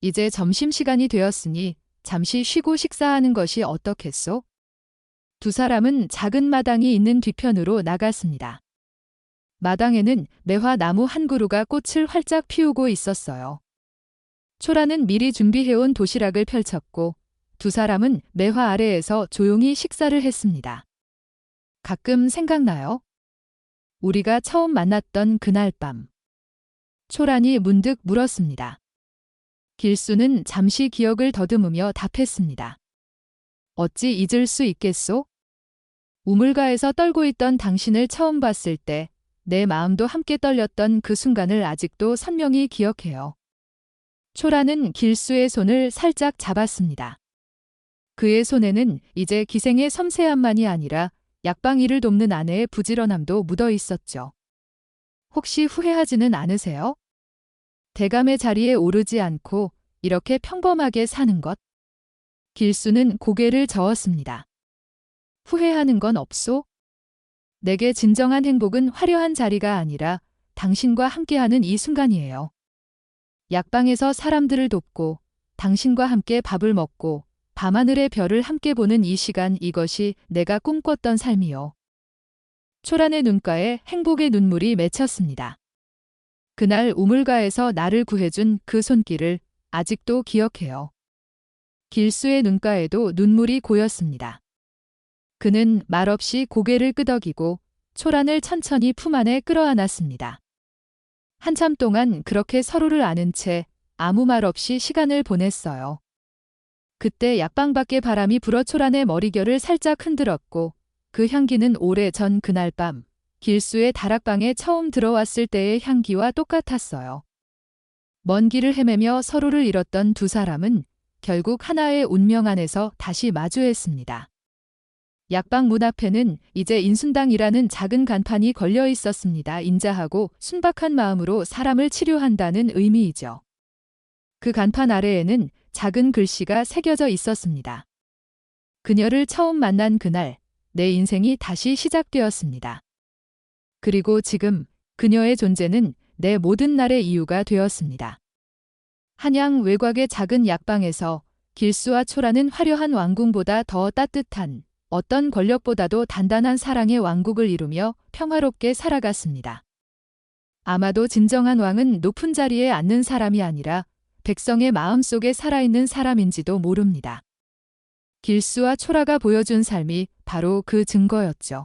이제 점심시간이 되었으니 잠시 쉬고 식사하는 것이 어떻겠소? 두 사람은 작은 마당이 있는 뒤편으로 나갔습니다. 마당에는 매화 나무 한 그루가 꽃을 활짝 피우고 있었어요. 초라는 미리 준비해온 도시락을 펼쳤고 두 사람은 매화 아래에서 조용히 식사를 했습니다. 가끔 생각나요? 우리가 처음 만났던 그날 밤. 초란이 문득 물었습니다. 길수는 잠시 기억을 더듬으며 답했습니다. 어찌 잊을 수 있겠소? 우물가에서 떨고 있던 당신을 처음 봤을 때 내 마음도 함께 떨렸던 그 순간을 아직도 선명히 기억해요. 초라는 길수의 손을 살짝 잡았습니다. 그의 손에는 이제 기생의 섬세함만이 아니라 약방 일을 돕는 아내의 부지런함도 묻어 있었죠. 혹시 후회하지는 않으세요? 대감의 자리에 오르지 않고 이렇게 평범하게 사는 것? 길수는 고개를 저었습니다. 후회하는 건 없소? 내게 진정한 행복은 화려한 자리가 아니라 당신과 함께하는 이 순간이에요. 약방에서 사람들을 돕고 당신과 함께 밥을 먹고 밤하늘의 별을 함께 보는 이 시간, 이것이 내가 꿈꿨던 삶이요. 초란의 눈가에 행복의 눈물이 맺혔습니다. 그날 우물가에서 나를 구해준 그 손길을 아직도 기억해요. 길수의 눈가에도 눈물이 고였습니다. 그는 말없이 고개를 끄덕이고 초란을 천천히 품 안에 끌어안았습니다. 한참 동안 그렇게 서로를 아는 채 아무 말 없이 시간을 보냈어요. 그때 약방 밖의 바람이 불어 초란의 머리결을 살짝 흔들었고 그 향기는 오래전 그날 밤 길수의 다락방에 처음 들어왔을 때의 향기와 똑같았어요. 먼 길을 헤매며 서로를 잃었던 두 사람은 결국 하나의 운명 안에서 다시 마주했습니다. 약방 문 앞에는 이제 인순당이라는 작은 간판이 걸려 있었습니다. 인자하고 순박한 마음으로 사람을 치료한다는 의미이죠. 그 간판 아래에는 작은 글씨가 새겨져 있었습니다. 그녀를 처음 만난 그날, 내 인생이 다시 시작되었습니다. 그리고 지금 그녀의 존재는 내 모든 날의 이유가 되었습니다. 한양 외곽의 작은 약방에서 길수와 초라는 화려한 왕궁보다 더 따뜻한 어떤 권력보다도 단단한 사랑의 왕국을 이루며 평화롭게 살아갔습니다. 아마도 진정한 왕은 높은 자리에 앉는 사람이 아니라 백성의 마음속에 살아있는 사람인지도 모릅니다. 길수와 초라가 보여준 삶이 바로 그 증거였죠.